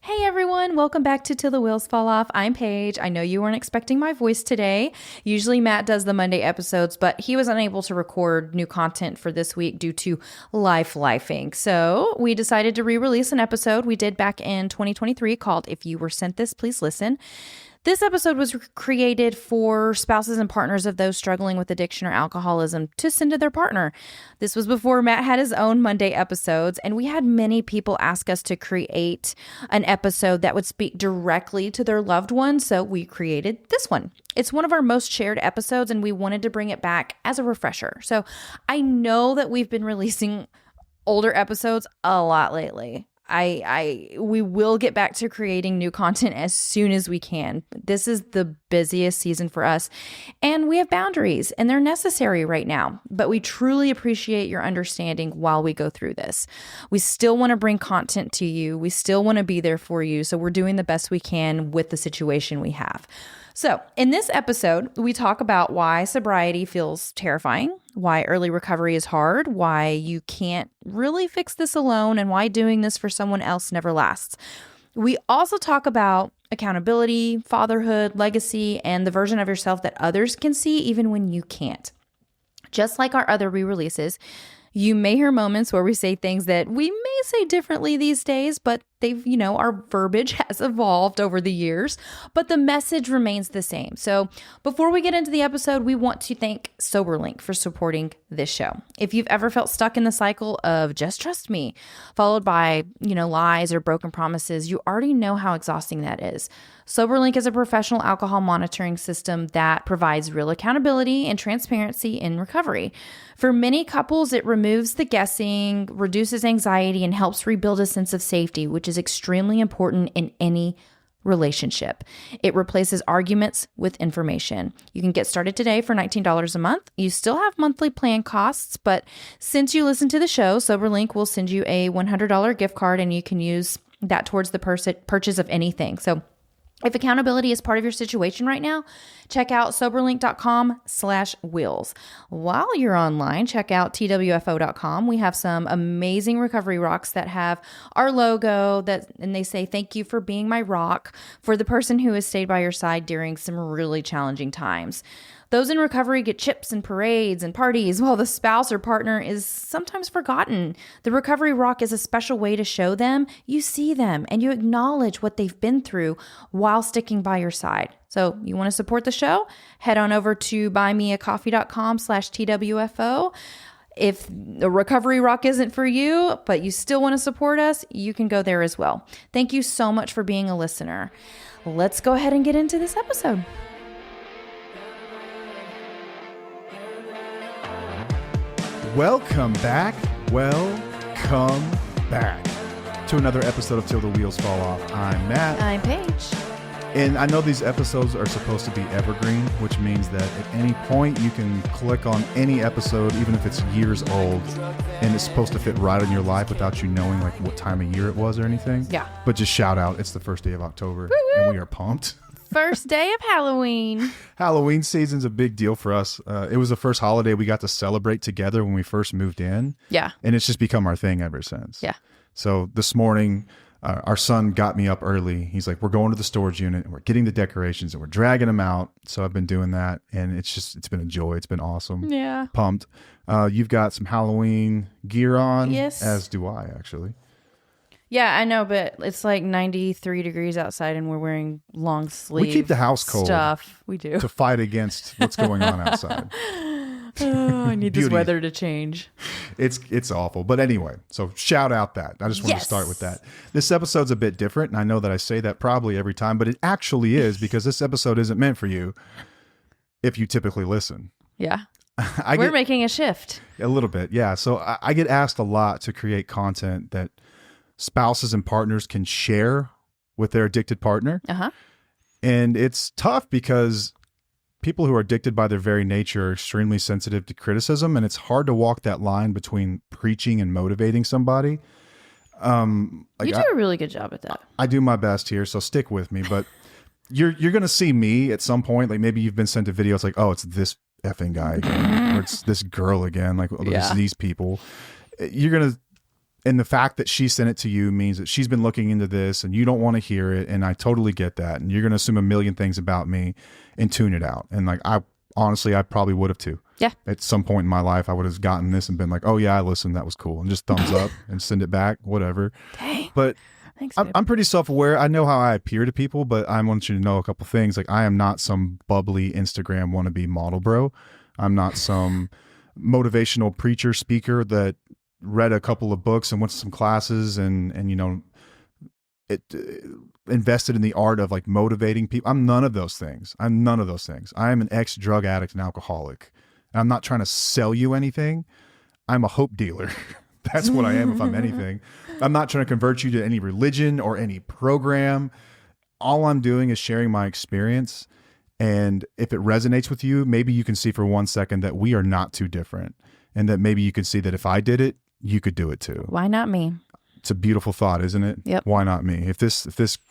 Hey everyone, welcome back to Till the Wheels Fall Off. I'm Paige. I know you weren't expecting my voice today. Usually Matt does the Monday episodes, but he was unable to record new content for this week due to lifing. So we decided to re-release an episode we did back in 2023 called If You Were Sent This, Please Listen. This episode was created for spouses and partners of those struggling with addiction or alcoholism to send to their partner. This was before Matt had his own Monday episodes, and we had many people ask us to create an episode that would speak directly to their loved one, so we created this one. It's one of our most shared episodes, and we wanted to bring it back as a refresher. So I know that we've been releasing older episodes a lot lately. We will get back to creating new content as soon as we can. This is the busiest season for us, and we have boundaries, and they're necessary right now. But we truly appreciate your understanding while we go through this. We still want to bring content to you. We still want to be there for you. So we're doing the best we can with the situation we have. So in this episode, we talk about why sobriety feels terrifying, why early recovery is hard, why you can't really fix this alone, and why doing this for someone else never lasts. We also talk about accountability, fatherhood, legacy, and the version of yourself that others can see even when you can't. Just like our other re-releases, you may hear moments where we say things that we may say differently these days, but our verbiage has evolved over the years, but the message remains the same. So before we get into the episode, we want to thank SoberLink for supporting this show. If you've ever felt stuck in the cycle of just trust me, followed by, lies or broken promises, you already know how exhausting that is. SoberLink is a professional alcohol monitoring system that provides real accountability and transparency in recovery. For many couples, it removes the guessing, reduces anxiety, and helps rebuild a sense of safety, which is extremely important in any relationship. It replaces arguments with information. You can get started today for $19 a month. You still have monthly plan costs, but since you listen to the show, SoberLink will send you a $100 gift card, and you can use that towards the purchase of anything. So if accountability is part of your situation right now, check out soberlink.com/wheels. While you're online, check out twfo.com. We have some amazing recovery rocks that have our logo and they say, "Thank you for being my rock," for the person who has stayed by your side during some really challenging times. Those in recovery get chips and parades and parties while the spouse or partner is sometimes forgotten. The Recovery Rock is a special way to show them you see them and you acknowledge what they've been through while sticking by your side. So you want to support the show? Head on over to buymeacoffee.com/TWFO. If the Recovery Rock isn't for you, but you still want to support us, you can go there as well. Thank you so much for being a listener. Let's go ahead and get into this episode. Welcome back to another episode of Till the Wheels Fall Off. I'm Matt. I'm Paige. And I know these episodes are supposed to be evergreen, which means that at any point you can click on any episode, even if it's years old, and it's supposed to fit right in your life without you knowing like what time of year it was or anything. Yeah. But just shout out, it's the first day of October, Woo-woo. and we are pumped. First day of Halloween. Halloween season's a big deal for us. It was the first holiday we got to celebrate together when we first moved in. Yeah. And it's just become our thing ever since. Yeah. So this morning, our son got me up early. He's like, we're going to the storage unit and we're getting the decorations and we're dragging them out. So I've been doing that, and it's been a joy. It's been awesome. Yeah. Pumped. You've got some Halloween gear on. Yes. As do I, actually. Yeah, I know, but it's like 93 degrees outside and we're wearing long sleeve We keep the house cold stuff. We do. to fight against what's going on outside. Oh, I need this Beauty. weather to change. It's awful. But anyway, so shout out that. I just wanted to start with that. This episode's a bit different, and I know that I say that probably every time, but it actually is, because this episode isn't meant for you if you typically listen. Yeah. We're making a shift. A little bit, yeah. So I get asked a lot to create content that spouses and partners can share with their addicted partner. Uh-huh. And it's tough because people who are addicted by their very nature are extremely sensitive to criticism, and it's hard to walk that line between preaching and motivating somebody. You do a really good job at that. I do my best here, so stick with me. But you're going to see me at some point. Like maybe you've been sent a video. It's like, oh, it's this effing guy again, or it's this girl again. Like, oh, it's these people. You're going to And the fact that she sent it to you means that she's been looking into this and you don't want to hear it. And I totally get that. And you're going to assume a million things about me and tune it out. And like, I probably would have too. Yeah. At some point in my life, I would have gotten this and been like, oh yeah, I listened. That was cool. And just thumbs up and send it back, whatever. Dang. But Thanks, I'm pretty self-aware. I know how I appear to people, but I want you to know a couple things. Like, I am not some bubbly Instagram wannabe model bro. I'm not some motivational preacher speaker that read a couple of books and went to some classes and invested in the art of like motivating people. I'm none of those things. I am an ex-drug addict and alcoholic. And I'm not trying to sell you anything. I'm a hope dealer. That's what I am if I'm anything. I'm not trying to convert you to any religion or any program. All I'm doing is sharing my experience. And if it resonates with you, maybe you can see for 1 second that we are not too different. And that maybe you can see that if I did it, you could do it too. Why not me? It's a beautiful thought, isn't it? Yep. Why not me? If this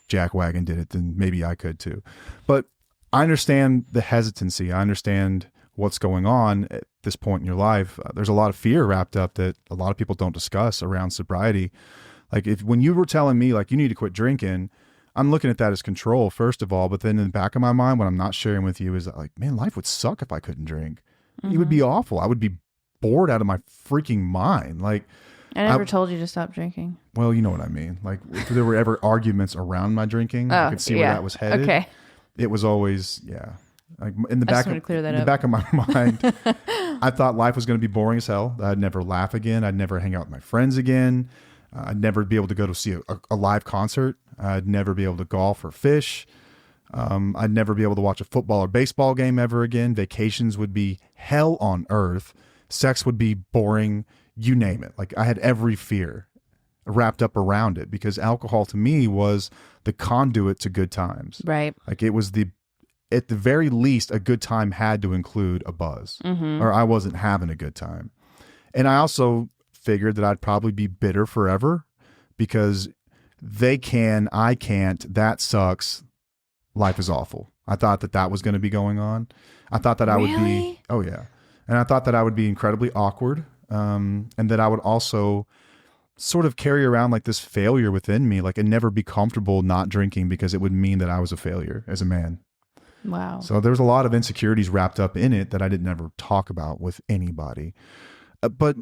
jackwagon did it, then maybe I could too. But I understand the hesitancy. I understand what's going on at this point in your life. There's a lot of fear wrapped up that a lot of people don't discuss around sobriety. Like, when you were telling me like you need to quit drinking, I'm looking at that as control, first of all. But then in the back of my mind, what I'm not sharing with you is like, man, life would suck if I couldn't drink. It would be awful. I would be bored out of my freaking mind. Like, I never told you to stop drinking. Well, you know what I mean. Like, if there were ever arguments around my drinking, I could see where that was headed. Okay. It was always, like in the back of my mind, I thought life was going to be boring as hell. I'd never laugh again. I'd never hang out with my friends again. I'd never be able to go to see a live concert. I'd never be able to golf or fish. I'd never be able to watch a football or baseball game ever again. Vacations would be hell on earth. Sex would be boring. You name it. Like, I had every fear wrapped up around it because alcohol to me was the conduit to good times. Right. Like, it was at the very least, a good time had to include a buzz, or I wasn't having a good time. And I also figured that I'd probably be bitter forever because they can, I can't, that sucks. Life is awful. I thought that was going to be going on. I thought that I would be, oh yeah. And I thought that I would be incredibly awkward. And that I would also sort of carry around like this failure within me, like, and never be comfortable not drinking because it would mean that I was a failure as a man. Wow. So there's a lot of insecurities wrapped up in it that I didn't ever talk about with anybody. But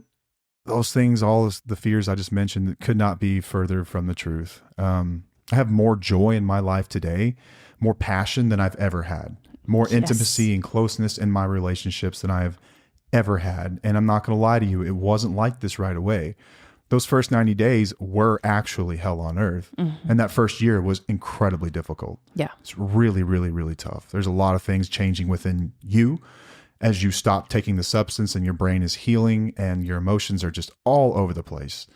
those things, all the fears I just mentioned, could not be further from the truth. I have more joy in my life today, more passion than I've ever had, more intimacy and closeness in my relationships than I have ever had. And I'm not going to lie to you, it wasn't like this right away. Those first 90 days were actually hell on earth. And that first year was incredibly difficult. Yeah. It's really, really, really tough. There's a lot of things changing within you as you stop taking the substance and your brain is healing and your emotions are just all over the place.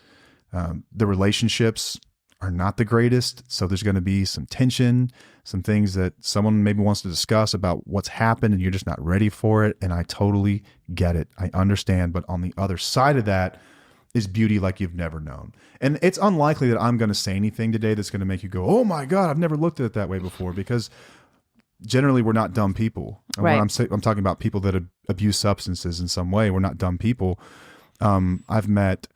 The relationships are not the greatest. So there's going to be some tension, some things that someone maybe wants to discuss about what's happened and you're just not ready for it. And I totally get it. I understand. But on the other side of that is beauty like you've never known. And it's unlikely that I'm going to say anything today that's going to make you go, oh my God, I've never looked at it that way before, because generally we're not dumb people. And right. when I'm talking about people that abuse substances in some way, we're not dumb people. I've met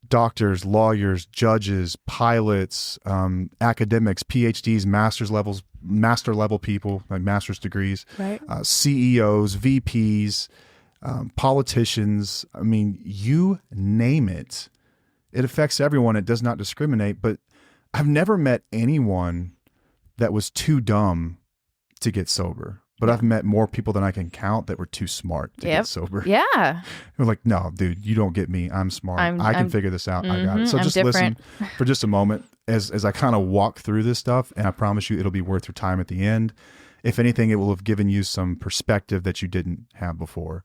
doctors, lawyers, judges, pilots, academics, PhDs, master level people, like master's degrees, right. CEOs, VPs, politicians. I mean, you name it. It affects everyone. It does not discriminate. But I've never met anyone that was too dumb to get sober. But I've met more people than I can count that were too smart to get sober. Yeah. They're like, no, dude, you don't get me. I'm smart. I can figure this out. I got it. So just listen for just a moment as I kind of walk through this stuff. And I promise you it'll be worth your time at the end. If anything, it will have given you some perspective that you didn't have before.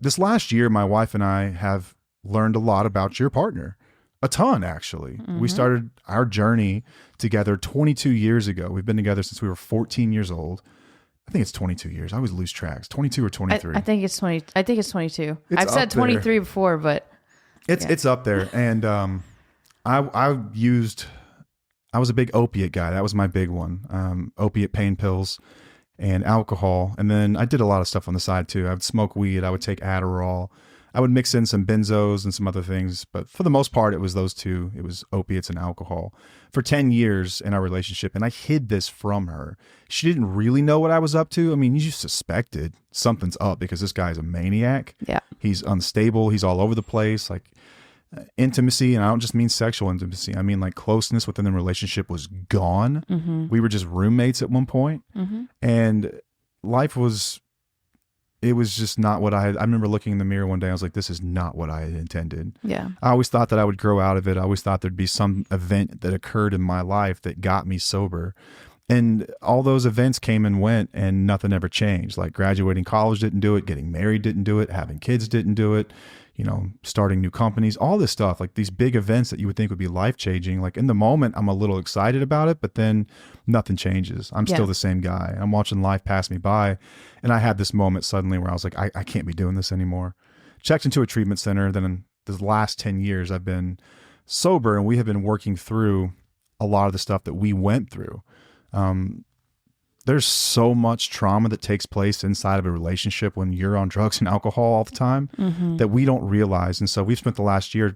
This last year, my wife and I have learned a lot about your partner. A ton, actually. We started our journey together 22 years ago. We've been together since we were 14 years old. I think it's 22 years. I always lose tracks. 22 or 23. I think it's 20. I think it's 22. It's I've said 23 before, but it's up there. And I was a big opiate guy. That was my big one. Opiate pain pills and alcohol. And then I did a lot of stuff on the side too. I would smoke weed. I would take Adderall. I would mix in some benzos and some other things, but for the most part, it was those two. It was opiates and alcohol for 10 years in our relationship. And I hid this from her. She didn't really know what I was up to. I mean, you suspected something's up because this guy is a maniac. Yeah. He's unstable. He's all over the place. Like intimacy. And I don't just mean sexual intimacy. I mean like closeness within the relationship was gone. Mm-hmm. We were just roommates at one point. Mm-hmm. And life was, it was just not what I remember looking in the mirror one day. I was like, this is not what I had intended. Yeah. I always thought that I would grow out of it. I always thought there'd be some event that occurred in my life that got me sober. And all those events came and went and nothing ever changed. Like graduating college didn't do it. Getting married didn't do it. Having kids didn't do it. You know, starting new companies, all this stuff, like these big events that you would think would be life-changing. Like in the moment, I'm a little excited about it, but then nothing changes. I'm still the same guy. I'm watching life pass me by. And I had this moment suddenly where I was like, I can't be doing this anymore. Checked into a treatment center. Then in the last 10 years, I've been sober and we have been working through a lot of the stuff that we went through. There's so much trauma that takes place inside of a relationship when you're on drugs and alcohol all the time that we don't realize. And so we've spent the last year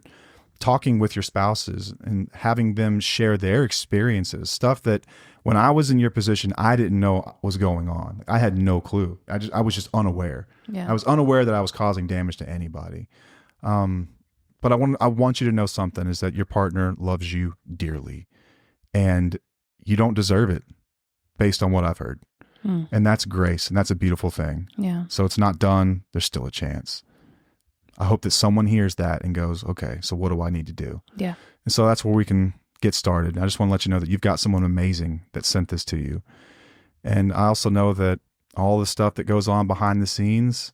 talking with your spouses and having them share their experiences, stuff that when I was in your position, I didn't know was going on. I had no clue. I was just unaware. Yeah. I was unaware that I was causing damage to anybody. But I want you to know something is that your partner loves you dearly and you don't deserve it. Based on what I've heard. And that's grace. And that's a beautiful thing. Yeah. So it's not done. There's still a chance. I hope that someone hears that and goes, okay, so what do I need to do? Yeah. And so that's where we can get started. I just want to let you know that you've got someone amazing that sent this to you. And I also know that all the stuff that goes on behind the scenes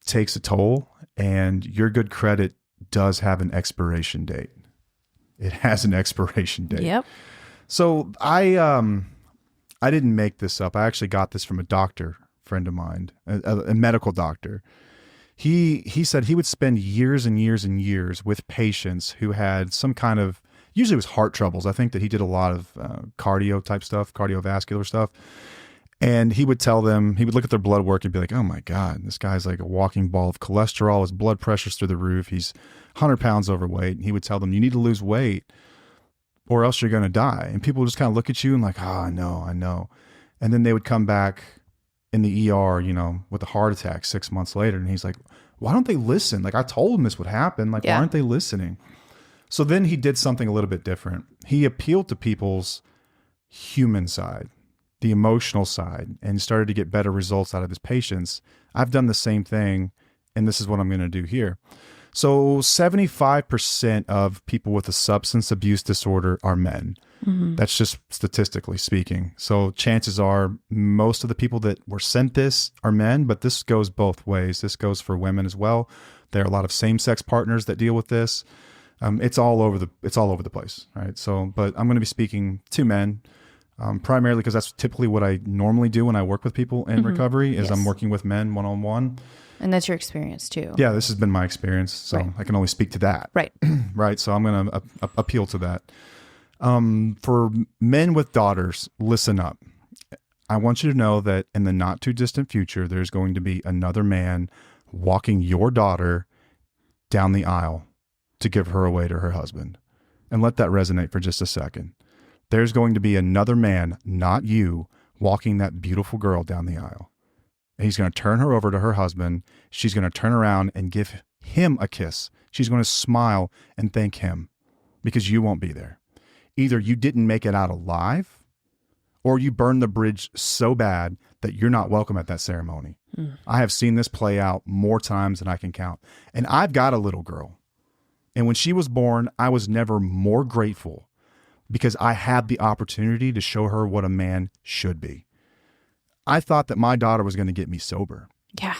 takes a toll, and your good credit does have an expiration date. It has an expiration date. Yep. So I didn't make this up. I actually got this from a doctor friend of mine, a medical doctor. He said he would spend years and years and years with patients who had some kind of, usually it was heart troubles. I think that he did a lot of cardio type stuff, cardiovascular stuff. And he would tell them, he would look at their blood work and be like, oh my God, this guy's like a walking ball of cholesterol. His blood pressure's through the roof. He's 100 pounds overweight. And he would tell them, you need to lose weight or else you're going to die. And people would just kind of look at you and like, I know. And then they would come back in the ER, you know, with a heart attack 6 months later. And he's like, why don't they listen? Like I told them this would happen. Like, why aren't they listening? So then he did something a little bit different. He appealed to people's human side, the emotional side, and started to get better results out of his patients. I've done the same thing. And this is what I'm going to do here. So 75% of people with a substance abuse disorder are men. Mm-hmm. That's just statistically speaking. So chances are most of the people that were sent this are men, but this goes both ways. This goes for women as well. There are a lot of same-sex partners that deal with this. It's all over the place, right? So, but I'm going to be speaking to men, primarily because that's typically what I normally do when I work with people in recovery. Is I'm working with men one-on-one. And that's your experience too. Yeah, this has been my experience, so I can only speak to that. Right. Right. So I'm going to appeal to that. For men with daughters, listen up. I want you to know that in the not too distant future, there's going to be another man walking your daughter down the aisle to give her away to her husband. And let that resonate for just a second. There's going to be another man, not you, walking that beautiful girl down the aisle. And he's going to turn her over to her husband. She's going to turn around and give him a kiss. She's going to smile and thank him because you won't be there. Either you didn't make it out alive or you burned the bridge so bad that you're not welcome at that ceremony. I have seen this play out more times than I can count. And I've got a little girl. And when she was born, I was never more grateful because I had the opportunity to show her what a man should be. I thought that my daughter was going to get me sober. Yeah.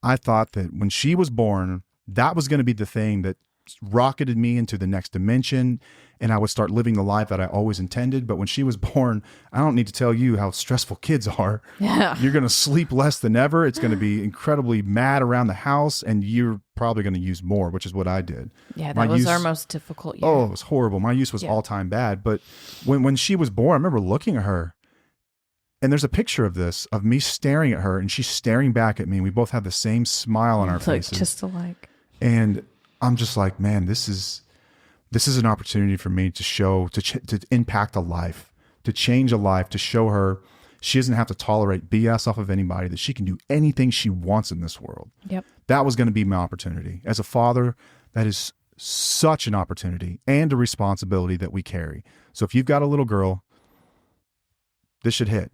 I thought that when she was born, that was going to be the thing that rocketed me into the next dimension and I would start living the life that I always intended. But when she was born, I don't need to tell you how stressful kids are. Yeah. You're going to sleep less than ever. It's going to be incredibly mad around the house and you're probably going to use more, which is what I did. Yeah, that was our most difficult year. Oh, it was horrible. My use was all time bad. But when she was born, I remember looking at her And there's a picture of this, of me staring at her and she's staring back at me. And we both have the same smile on our faces. Just alike. And I'm just like, man, this is an opportunity for me to show, to impact a life, to change a life, to show her she doesn't have to tolerate BS off of anybody, that she can do anything she wants in this world. Yep. That was going to be my opportunity. As a father, that is such an opportunity and a responsibility that we carry. So if you've got a little girl, this should hit.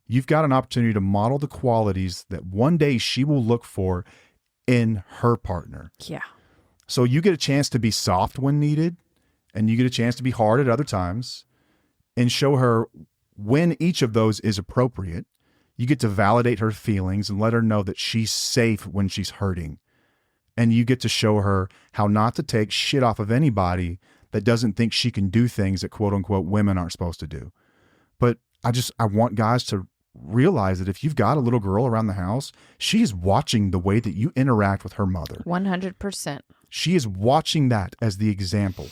You've got an opportunity to model the qualities that one day she will look for in her partner. Yeah. So you get a chance to be soft when needed, and you get a chance to be hard at other times, and show her when each of those is appropriate. You get to validate her feelings and let her know that she's safe when she's hurting. And you get to show her how not to take shit off of anybody that doesn't think she can do things that quote unquote women aren't supposed to do. But I want guys to realize that if you've got a little girl around the house, she is watching the way that you interact with her mother. 100%. She is watching that as the example.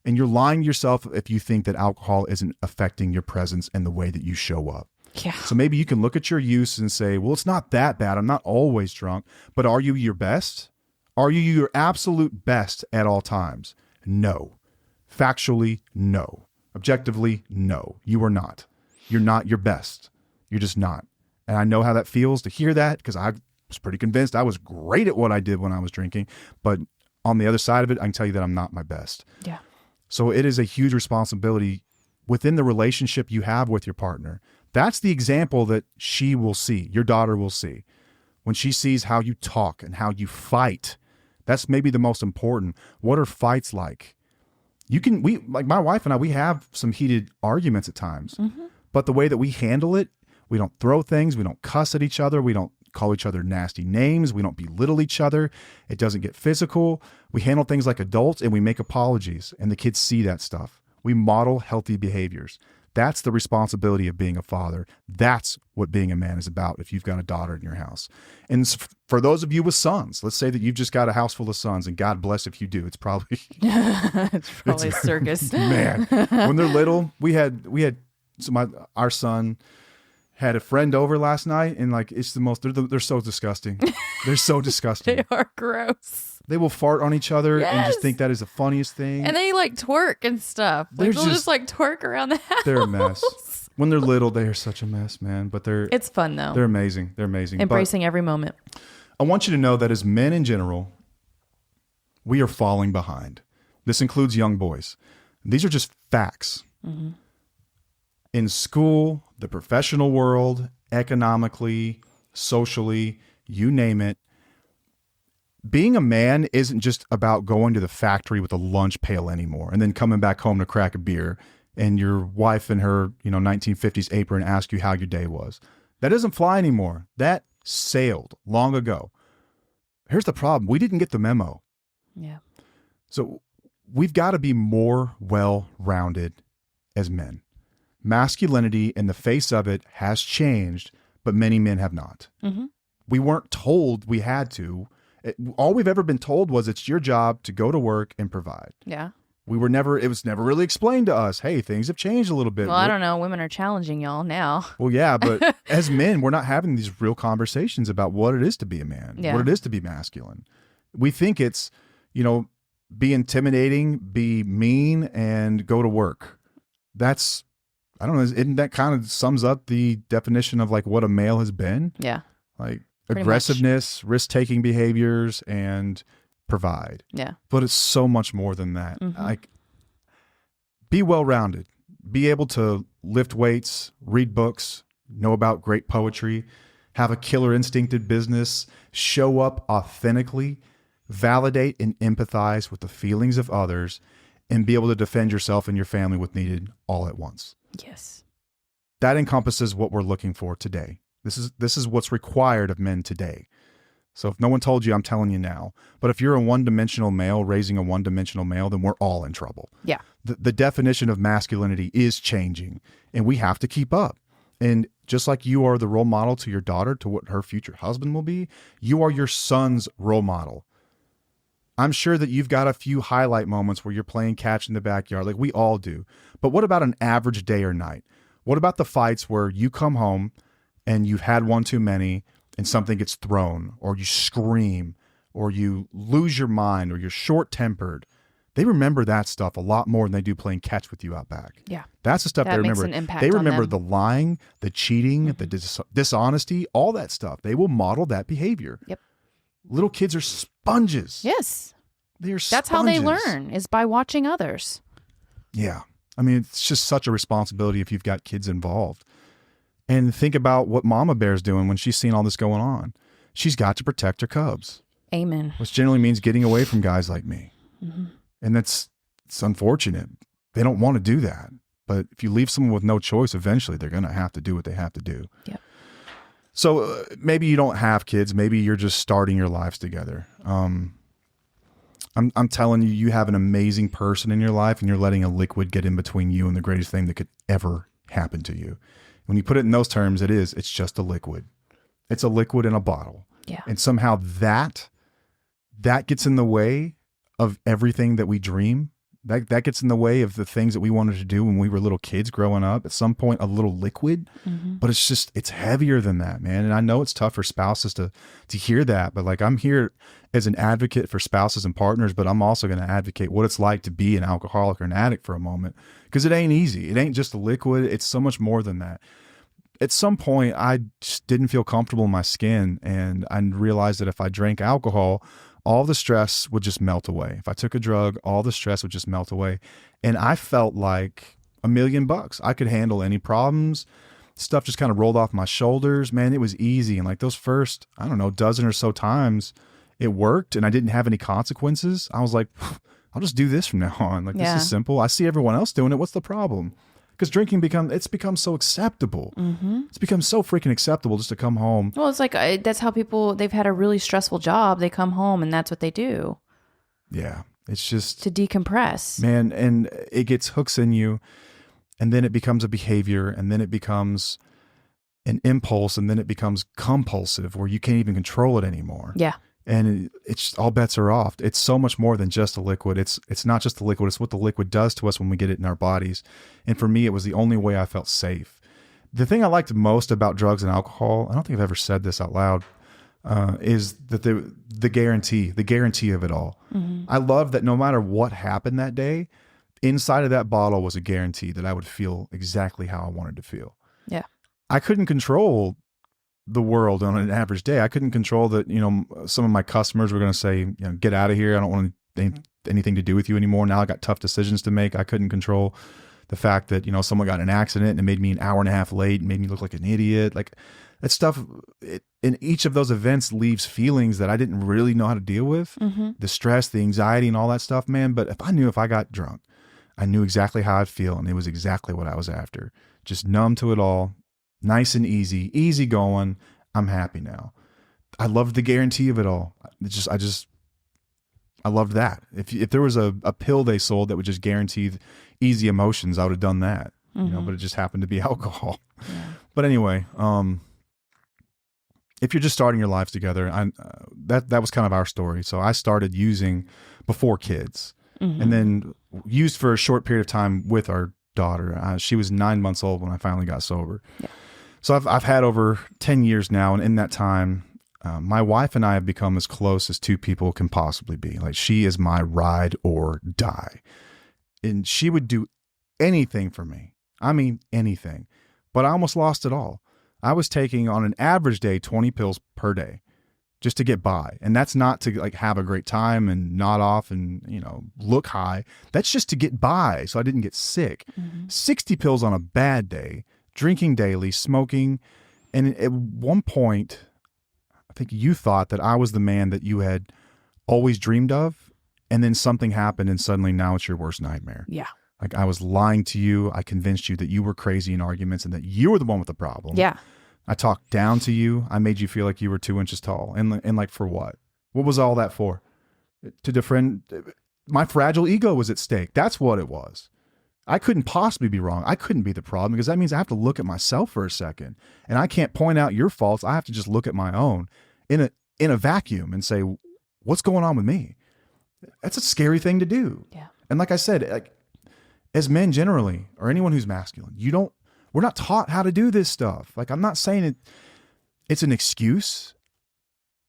And you're lying to yourself if you think that alcohol isn't affecting your presence and the way that you show up. Yeah. So maybe you can look at your use and say, well, it's not that bad. I'm not always drunk. But are you your best? Are you your absolute best at all times? No. Factually, no. Objectively, no. You are not. You're not your best. You're just not. And I know how that feels to hear that, because I was pretty convinced I was great at what I did when I was drinking. But on the other side of it, I can tell you that I'm not my best. Yeah. So it is a huge responsibility within the relationship you have with your partner. That's the example that she will see, your daughter will see. When she sees how you talk and how you fight, that's maybe the most important. What are fights like? Like my wife and I, we have some heated arguments at times, but the way that we handle it, we don't throw things, we don't cuss at each other, we don't call each other nasty names, we don't belittle each other, it doesn't get physical. We handle things like adults and we make apologies, and the kids see that stuff. We model healthy behaviors. That's the responsibility of being a father. That's what being a man is about if you've got a daughter in your house. And for those of you with sons, let's say that you've just got a house full of sons, and God bless if you do. It's probably it's probably a circus. Man, when they're little, our son had a friend over last night, and like, it's the most, they're so disgusting. They're so disgusting. They are gross. They will fart on each other and Yes. just think that is the funniest thing. And they like twerk and stuff. Like, they'll just like twerk around the house. They're a mess. When they're little, they are such a mess, man. But it's fun though. They're amazing. They're amazing. Embracing every moment. I want you to know that as men in general, we are falling behind. This includes young boys. These are just facts. Mm-hmm. In school, the professional world, economically, socially, you name it. Being a man isn't just about going to the factory with a lunch pail anymore and then coming back home to crack a beer and your wife in her, 1950s apron ask you how your day was. That doesn't fly anymore. That sailed long ago. Here's the problem. We didn't get the memo. Yeah. So we've got to be more well-rounded as men. Masculinity in the face of it has changed, but many men have not. Mm-hmm. We weren't told we had to. All we've ever been told was it's your job to go to work and provide. Yeah. It was never really explained to us. Hey, things have changed a little bit. Well, I don't know. Women are challenging y'all now. Well, yeah, but as men, we're not having these real conversations about what it is to be a man, what it is to be masculine. We think it's, be intimidating, be mean, and go to work. That's, I don't know, isn't that kind of sums up the definition of like what a male has been? Yeah. Like Pretty aggressiveness, risk-taking behaviors, and provide. Yeah. But it's so much more than that. Mm-hmm. Like, be well-rounded. Be able to lift weights, read books, know about great poetry, have a killer instinct in business, show up authentically, validate and empathize with the feelings of others, and be able to defend yourself and your family when needed all at once. Yes. That encompasses what we're looking for today. This is what's required of men today. So if no one told you, I'm telling you now. But if you're a one-dimensional male raising a one-dimensional male, then we're all in trouble. Yeah. The definition of masculinity is changing, and we have to keep up. And just like you are the role model to your daughter, to what her future husband will be, you are your son's role model. I'm sure that you've got a few highlight moments where you're playing catch in the backyard, like we all do. But what about an average day or night? What about the fights where you come home and you've had one too many and something gets thrown, or you scream, or you lose your mind, or you're short-tempered? They remember that stuff a lot more than they do playing catch with you out back. Yeah. That's the stuff That they makes remember. an impact They on remember them. the lying, the cheating, the dishonesty, all that stuff. They will model that behavior. Yep. Little kids are sponges. Yes. They're That's how they sponges. learn, is by watching others. Yeah. I mean, it's just such a responsibility if you've got kids involved. And think about what Mama Bear's doing when she's seeing all this going on. She's got to protect her cubs, Amen. which generally means getting away from guys like me. Mm-hmm. And it's unfortunate. They don't want to do that. But if you leave someone with no choice, eventually they're going to have to do what they have to do. Yep. So maybe you don't have kids. Maybe you're just starting your lives together. I'm telling you, you have an amazing person in your life, and you're letting a liquid get in between you and the greatest thing that could ever happen to you. When you put it in those terms, it's just a liquid. It's a liquid in a bottle. Yeah. And somehow that gets in the way of everything that we dream. That gets in the way of the things that we wanted to do when we were little kids growing up. At some point, a little liquid, but it's heavier than that, man. And I know it's tough for spouses to hear that, but like, I'm here as an advocate for spouses and partners, but I'm also going to advocate what it's like to be an alcoholic or an addict for a moment, because it ain't easy. It ain't just a liquid. It's so much more than that. At some point, I just didn't feel comfortable in my skin, and I realized that if I drank alcohol, all the stress would just melt away. If I took a drug, all the stress would just melt away. And I felt like $1 million. I could handle any problems. Stuff just kind of rolled off my shoulders. Man, it was easy. And like those first, I don't know, dozen or so times, it worked and I didn't have any consequences. I was like, I'll just do this from now on. Like, this is simple. I see everyone else doing it. What's the problem? Because drinking it's become so acceptable. It's become so freaking acceptable just to come home. Well, it's like that's how people, they've had a really stressful job. They come home and that's what they do. Yeah. It's just to decompress. Man, and it gets hooks in you, and then it becomes a behavior, and then it becomes an impulse, and then it becomes compulsive where you can't even control it anymore. Yeah. And it's all bets are off. It's so much more than just a liquid. It's not just the liquid. It's what the liquid does to us when we get it in our bodies. And for me, it was the only way I felt safe. The thing I liked most about drugs and alcohol, I don't think I've ever said this out loud, is that the guarantee of it all. I love that no matter what happened that day, inside of that bottle was a guarantee that I would feel exactly how I wanted to feel. Yeah. I couldn't control the world on an average day. I couldn't control that, some of my customers were going to say, get out of here. I don't want anything to do with you anymore. Now I got tough decisions to make. I couldn't control the fact that, someone got in an accident and it made me an hour and a half late and made me look like an idiot. Like that stuff, in each of those events leaves feelings that I didn't really know how to deal with. The stress, the anxiety and all that stuff, man. But if I got drunk, I knew exactly how I'd feel. And it was exactly what I was after. Just numb to it all. Nice and easy going. I'm happy now. I loved the guarantee of it all. I loved that. If there was a pill they sold that would just guarantee easy emotions, I would have done that. But it just happened to be alcohol. Yeah. But anyway, if you're just starting your lives together, that was kind of our story. So I started using before kids, and then used for a short period of time with our daughter. She was 9 months old when I finally got sober. Yeah. So I've had over 10 years now, and in that time, my wife and I have become as close as two people can possibly be. Like, she is my ride or die, and she would do anything for me. I mean, anything. But I almost lost it all. I was taking, on an average day, 20 pills per day just to get by. And that's not to like have a great time and nod off and, look high. That's just to get by so I didn't get sick. 60 pills on a bad day, drinking daily, smoking. And at one point, I think you thought that I was the man that you had always dreamed of. And then something happened and suddenly now it's your worst nightmare. Yeah. Like, I was lying to you. I convinced you that you were crazy in arguments and that you were the one with the problem. Yeah. I talked down to you. I made you feel like you were 2 inches tall. And like, for what? What was all that for? To defend my fragile ego was at stake. That's what it was. I couldn't possibly be wrong. I couldn't be the problem, because that means I have to look at myself for a second, and I can't point out your faults. I have to just look at my own in a vacuum and say, what's going on with me? That's a scary thing to do. Yeah. And like I said, like, as men generally, or anyone who's masculine, you don't We're not taught how to do this stuff. Like, I'm not saying it's an excuse,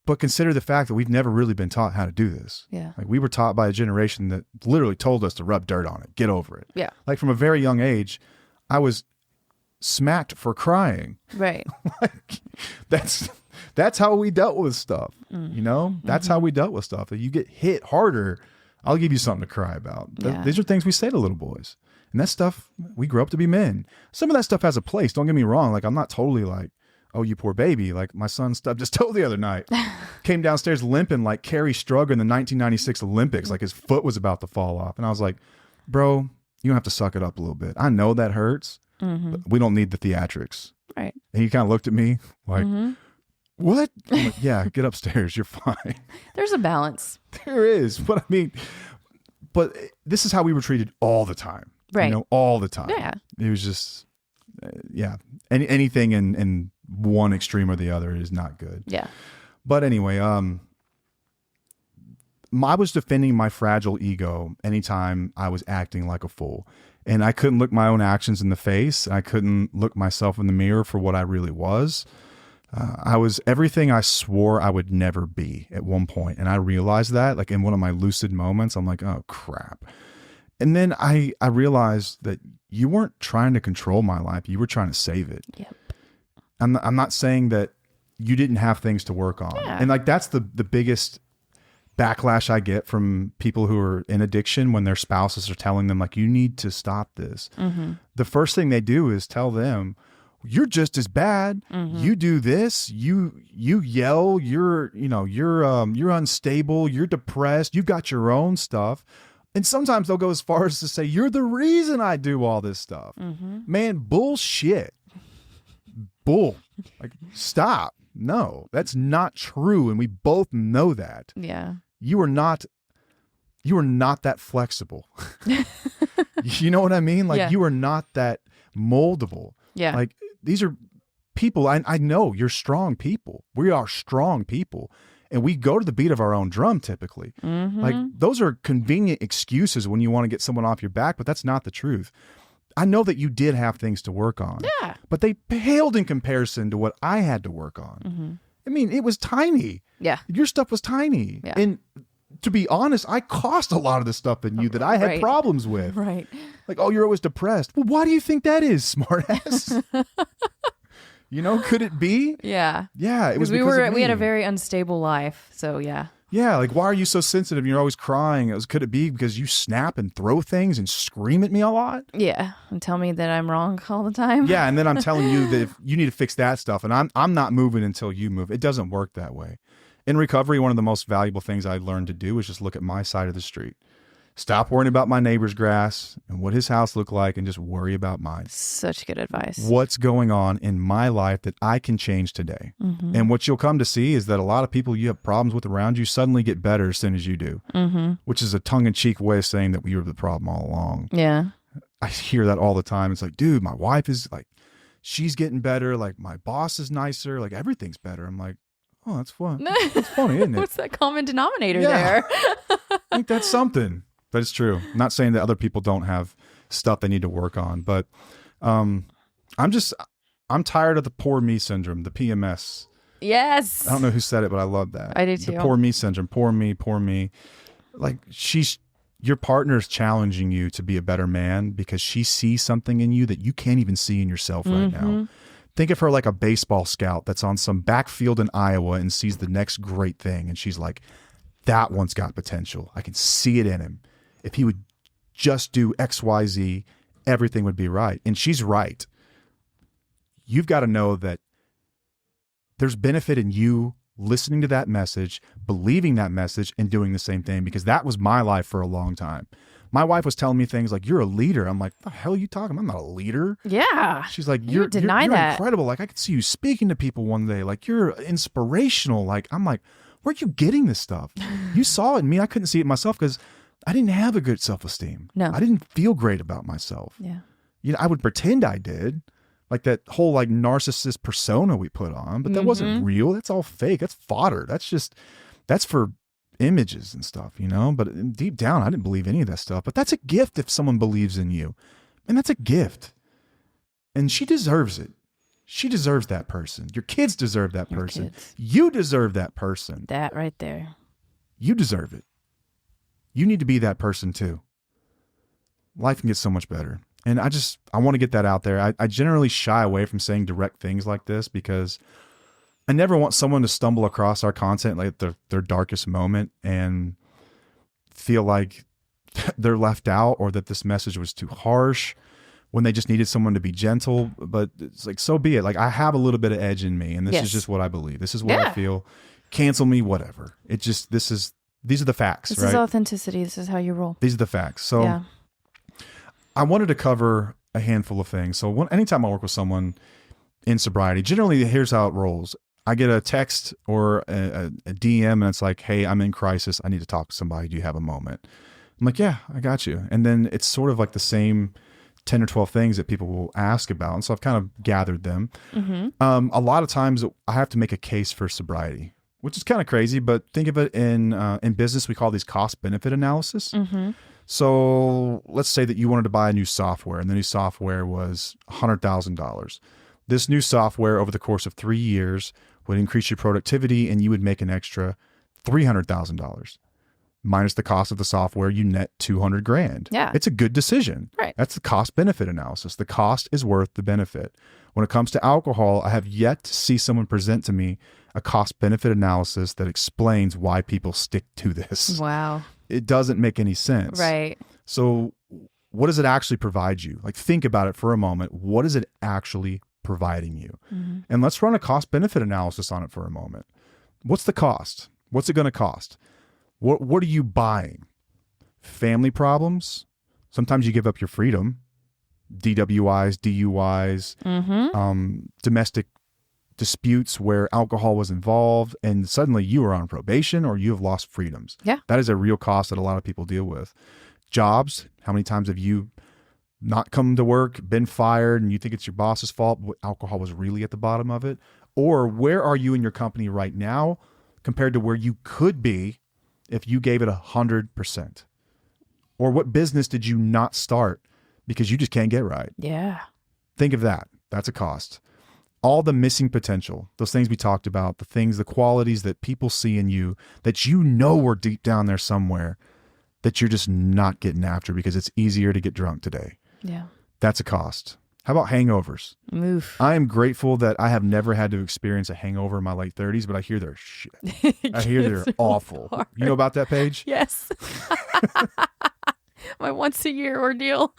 but consider the fact that we've never really been taught how to do this. Yeah. Like, we were taught by a generation that literally told us to rub dirt on it, get over it. Yeah. Like, from a very young age, I was smacked for crying. Right. Like, that's how we dealt with stuff. You know, that's how we dealt with stuff. If you get hit harder, I'll give you something to cry about. Yeah. These are things we say to little boys. And that stuff, we grew up to be men. Some of that stuff has a place. Don't get me wrong. Like, I'm not totally like, oh, you poor baby. Like, my son stubbed his toe the other night. Came downstairs limping like Kerry Strug in the 1996 Olympics. Like, his foot was about to fall off. And I was like, bro, you don't have to suck it up a little bit. I know that hurts, but we don't need the theatrics. Right. And he kind of looked at me like, what? I'm like, yeah, get upstairs. You're fine. There's a balance. There is. But I mean, but this is how we were treated all the time. Right. You know, all the time. Yeah. It was just, yeah. Anything in one extreme or the other is not good. Yeah. But anyway, I was defending my fragile ego anytime I was acting like a fool. And I couldn't look my own actions in the face. I couldn't look myself in the mirror for what I really was. I was everything I swore I would never be at one point. And I realized that, like, in one of my lucid moments, I'm like, oh, crap. And then I realized that you weren't trying to control my life. You were trying to save it. Yep. I'm not saying that you didn't have things to work on. Yeah. And like, that's the biggest backlash I get from people who are in addiction when their spouses are telling them, like, you need to stop this. The first thing they do is tell them, you're just as bad. You do this, you yell, you're unstable, you're depressed, you've got your own stuff. And sometimes they'll go as far as to say, you're the reason I do all this stuff. Man, bullshit. Bull. Like, stop. No, that's not true. And we both know that. Yeah. You are not that flexible. You know what I mean? Like, you are not that moldable. Yeah. Like, these are people. I know you're strong people. We are strong people. And we go to the beat of our own drum typically. Like, those are convenient excuses when you want to get someone off your back, but that's not the truth. I know that you did have things to work on. Yeah. But they paled in comparison to what I had to work on. I mean, it was tiny. Yeah. Your stuff was tiny. Yeah. And to be honest, I caused a lot of the stuff in you that I had problems with. Right. Like, oh, you're always depressed. Well, why do you think that is, smartass? You know, could it be? Yeah. Yeah, it was because of me. we had a very unstable life. So yeah. Yeah, like, why are you so sensitive? You're always crying. Could it be because you snap and throw things and scream at me a lot? Yeah. And tell me that I'm wrong all the time. Yeah, and then I'm telling you that if you need to fix that stuff, and I'm not moving until you move. It doesn't work that way. In recovery, one of the most valuable things I learned to do is just look at my side of the street. Stop worrying about my neighbor's grass and what his house looked like and just worry about mine. Such good advice. What's going on in my life that I can change today? And what you'll come to see is that a lot of people you have problems with around you suddenly get better as soon as you do, which is a tongue-in-cheek way of saying that we were the problem all along. Yeah. I hear that all the time. It's like, dude, my wife is like, she's getting better. Like, my boss is nicer. Like, everything's better. I'm like, oh, that's fun. That's funny, isn't it? What's that common denominator there? I think that's something. But it's true. I'm not saying that other people don't have stuff they need to work on, but I'm tired of the poor me syndrome, the PMS. Yes. I don't know who said it, but I love that. I do too. The poor me syndrome, poor me. Like, your partner's challenging you to be a better man because she sees something in you that you can't even see in yourself right now. Think of her like a baseball scout that's on some backfield in Iowa and sees the next great thing. And she's like, that one's got potential. I can see it in him. If he would just do X, Y, Z, everything would be right. And she's right. You've got to know that there's benefit in you listening to that message, believing that message, and doing the same thing, because that was my life for a long time. My wife was telling me things like, you're a leader. I'm like, the hell are you talking? I'm not a leader. Yeah. She's like, you're that. Incredible. Like, I could see you speaking to people one day. Like, you're inspirational. Like, I'm like, where are you getting this stuff? You saw it in me. I couldn't see it myself because I didn't have a good self-esteem. No. I didn't feel great about myself. Yeah. You know, I would pretend I did. Like that whole like narcissist persona we put on, but that wasn't real. That's all fake. That's fodder. That's for images and stuff, you know? But deep down, I didn't believe any of that stuff. But that's a gift if someone believes in you. And that's a gift. And she deserves it. She deserves that person. Your kids deserve that person. kids. You deserve that person. That right there. You deserve it. You need to be that person too. Life can get so much better. And I want to get that out there. I generally shy away from saying direct things like this because I never want someone to stumble across our content like their darkest moment and feel like they're left out or that this message was too harsh when they just needed someone to be gentle. But it's like, so be it. Like, I have a little bit of edge in me, and this is just what I believe. This is what I feel. Cancel me, whatever. It just, these are the facts, This right? is authenticity. This is how you roll. These are the facts. So I wanted to cover a handful of things. So anytime I work with someone in sobriety, generally here's how it rolls. I get a text or a DM and it's like, hey, I'm in crisis. I need to talk to somebody. Do you have a moment? I'm like, yeah, I got you. And then it's sort of like the same 10 or 12 things that people will ask about. And so I've kind of gathered them. A lot of times I have to make a case for sobriety, which is kind of crazy, but think of it in business, we call these cost benefit analysis. So let's say that you wanted to buy a new software and the new software was $100,000. This new software over the course of 3 years would increase your productivity and you would make an extra $300,000. Minus the cost of the software, you net $200,000. Yeah. It's a good decision. Right. That's the cost benefit analysis. The cost is worth the benefit. When it comes to alcohol, I have yet to see someone present to me a cost benefit analysis that explains why people stick to this. Wow. It doesn't make any sense. Right. So what does it actually provide you? Like, think about it for a moment. What is it actually providing you? And let's run a cost benefit analysis on it for a moment. What's the cost? What's it going to cost? What are you buying? Family problems? Sometimes you give up your freedom. DWIs, DUIs, domestic disputes where alcohol was involved, and suddenly you are on probation or you have lost freedoms. Yeah. That is a real cost that a lot of people deal with. Jobs, how many times have you not come to work, been fired, and you think it's your boss's fault, but alcohol was really at the bottom of it? Or where are you in your company right now compared to where you could be if you gave it 100%? Or what business did you not start because you just can't get right? Yeah. Think of that. That's a cost. All the missing potential, those things we talked about, the qualities that people see in you that you know are deep down there somewhere that you're just not getting after because it's easier to get drunk today. Yeah. That's a cost. How about hangovers? Oof. I am grateful that I have never had to experience a hangover in my late 30s, but I hear they're shit. I hear they're awful. hard. You know about that, Paige? Yes. My once a year ordeal.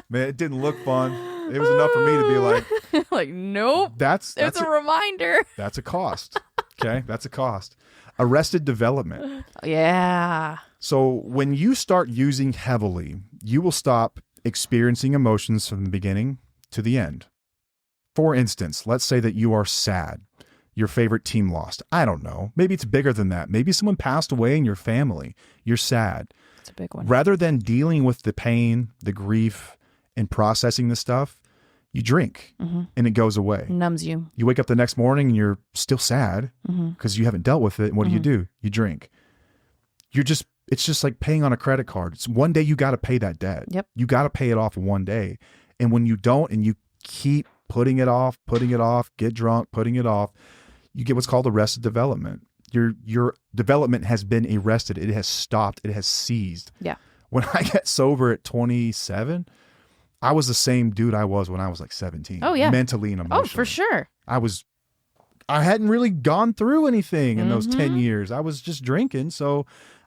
Man, it didn't look fun. It was enough for me to be like, like, nope. that's There's a reminder. that's a cost. Okay, that's a cost. Arrested development. Yeah. So when you start using heavily, you will stop experiencing emotions from the beginning to the end. For instance, let's say that you are sad. Your favorite team lost. I don't know. Maybe it's bigger than that. Maybe someone passed away in your family. You're sad. It's a big one. Rather than dealing with the pain, the grief, and processing the stuff, you drink and it goes away. Numbs you. You wake up the next morning and you're still sad because you haven't dealt with it. And what do? You drink. It's just like paying on a credit card. It's one day you got to pay that debt. Yep. You got to pay it off one day. And when you don't and you keep putting it off, get drunk, putting it off, you get what's called arrested development. Your development has been arrested. It has stopped. It has ceased. Yeah. When I got sober at 27, I was the same dude I was when I was like 17. Oh, yeah. Mentally and emotionally. Oh, for sure. I hadn't really gone through anything in those 10 years. I was just drinking. So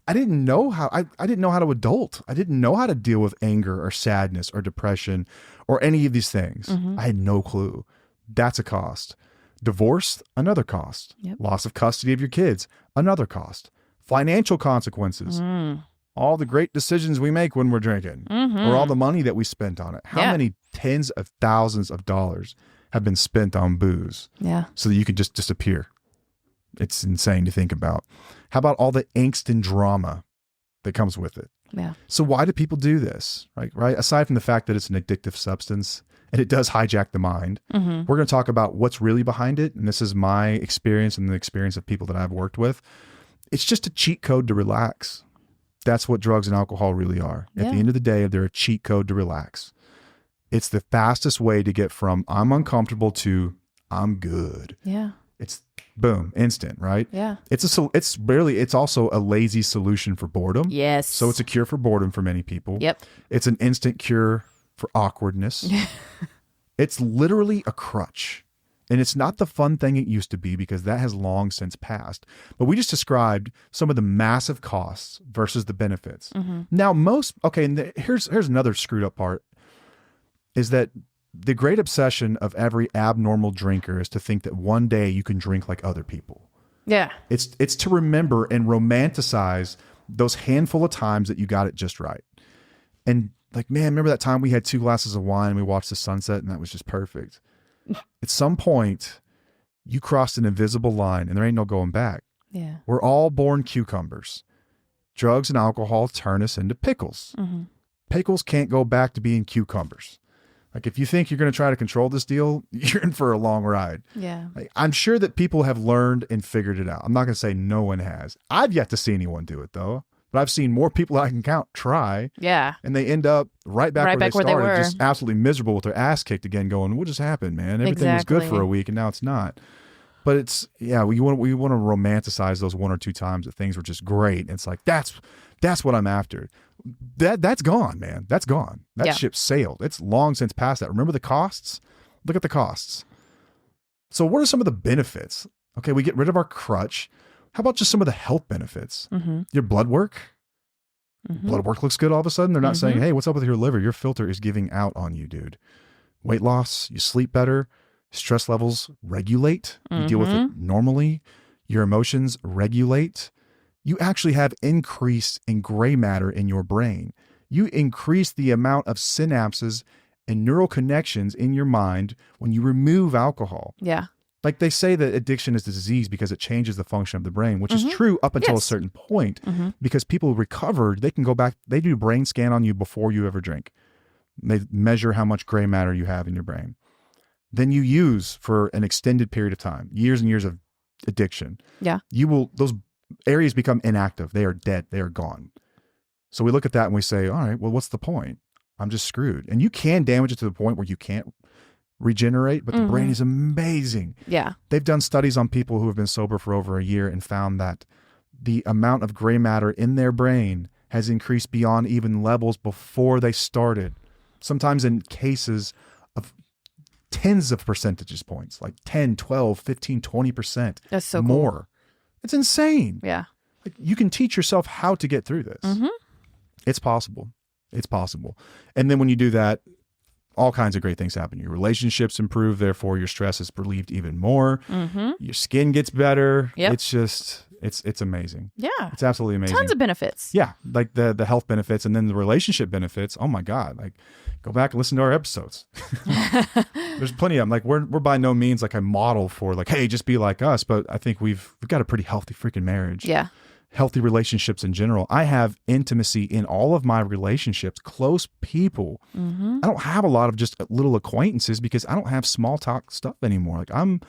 I didn't know how to adult. I didn't know how to deal with anger or sadness or depression or any of these things. I had no clue. That's a cost. Divorce, another cost. Yep. Loss of custody of your kids, another cost. Financial consequences. All the great decisions we make when we're drinking or all the money that we spent on it. How many tens of thousands of dollars have been spent on booze so that you can just disappear? It's insane to think about. How about all the angst and drama that comes with it? Yeah. So why do people do this? Right? Aside from the fact that it's an addictive substance and it does hijack the mind, we're going to talk about what's really behind it. And this is my experience and the experience of people that I've worked with. It's just a cheat code to relax. That's what drugs and alcohol really are. At the end of the day, they're a cheat code to relax. It's the fastest way to get from I'm uncomfortable to I'm good. Yeah. It's boom, instant, right? Yeah. It's also a lazy solution for boredom. Yes. So it's a cure for boredom for many people. Yep. It's an instant cure for awkwardness. It's literally a crutch. And it's not the fun thing it used to be because that has long since passed. But we just described some of the massive costs versus the benefits. Now, here's another screwed up part, is that the great obsession of every abnormal drinker is to think that one day you can drink like other people. Yeah. It's to remember and romanticize those handful of times that you got it just right. And like, man, remember that time we had 2 glasses of wine and we watched the sunset and that was just perfect. At some point, you crossed an invisible line and there ain't no going back. Yeah. We're all born cucumbers. Drugs and alcohol turn us into pickles. Pickles can't go back to being cucumbers. Like, if you think you're going to try to control this deal, you're in for a long ride. Yeah. Like, I'm sure that people have learned and figured it out. I'm not going to say no one has. I've yet to see anyone do it, though. But I've seen more people I can count try. Yeah. And they end up right back where they started, were. just absolutely miserable with their ass kicked again, going, what just happened, man? Everything was good for a week and now it's not. But it's, yeah, we want to romanticize those 1 or 2 times that things were just great. It's like, that's what I'm after. That's gone, man. That's gone. That ship sailed. It's long since past that. Remember the costs? Look at the costs. So what are some of the benefits? Okay, we get rid of our crutch. How about just some of the health benefits? Your blood work. Blood work looks good all of a sudden. They're not saying, hey, what's up with your liver? Your filter is giving out on you, dude. Weight loss, you sleep better. Stress levels regulate. You deal with it normally. Your emotions regulate. You actually have increase in gray matter in your brain. You increase the amount of synapses and neural connections in your mind when you remove alcohol. Yeah. Like they say that addiction is a disease because it changes the function of the brain, which is true up until a certain point. Because people recovered, they can go back, they do a brain scan on you before you ever drink. They measure how much gray matter you have in your brain. Then you use for an extended period of time, years and years of addiction. Yeah. Those areas become inactive. They are dead. They are gone. So we look at that and we say, all right, well, what's the point? I'm just screwed. And you can damage it to the point where you can't regenerate, but the brain is amazing. Yeah. They've done studies on people who have been sober for over a year and found that the amount of gray matter in their brain has increased beyond even levels before they started. Sometimes in cases of tens of percentage points, like 10, 12, 15, 20%. That's so more. Cool. It's insane. Yeah. Like, you can teach yourself how to get through this. It's possible. It's possible. And then when you do that, all kinds of great things happen. Your relationships improve. Therefore, your stress is relieved even more. Your skin gets better. Yep. It's just, it's amazing. Yeah. It's absolutely amazing. Tons of benefits. Yeah. Like the health benefits and then the relationship benefits. Oh my God. Like, go back and listen to our episodes. There's plenty of them. Like we're by no means like a model for like, hey, just be like us. But I think we've got a pretty healthy freaking marriage. Yeah. Healthy relationships in general. I have intimacy in all of my relationships, close people. I don't have a lot of just little acquaintances because I don't have small talk stuff anymore. Like I want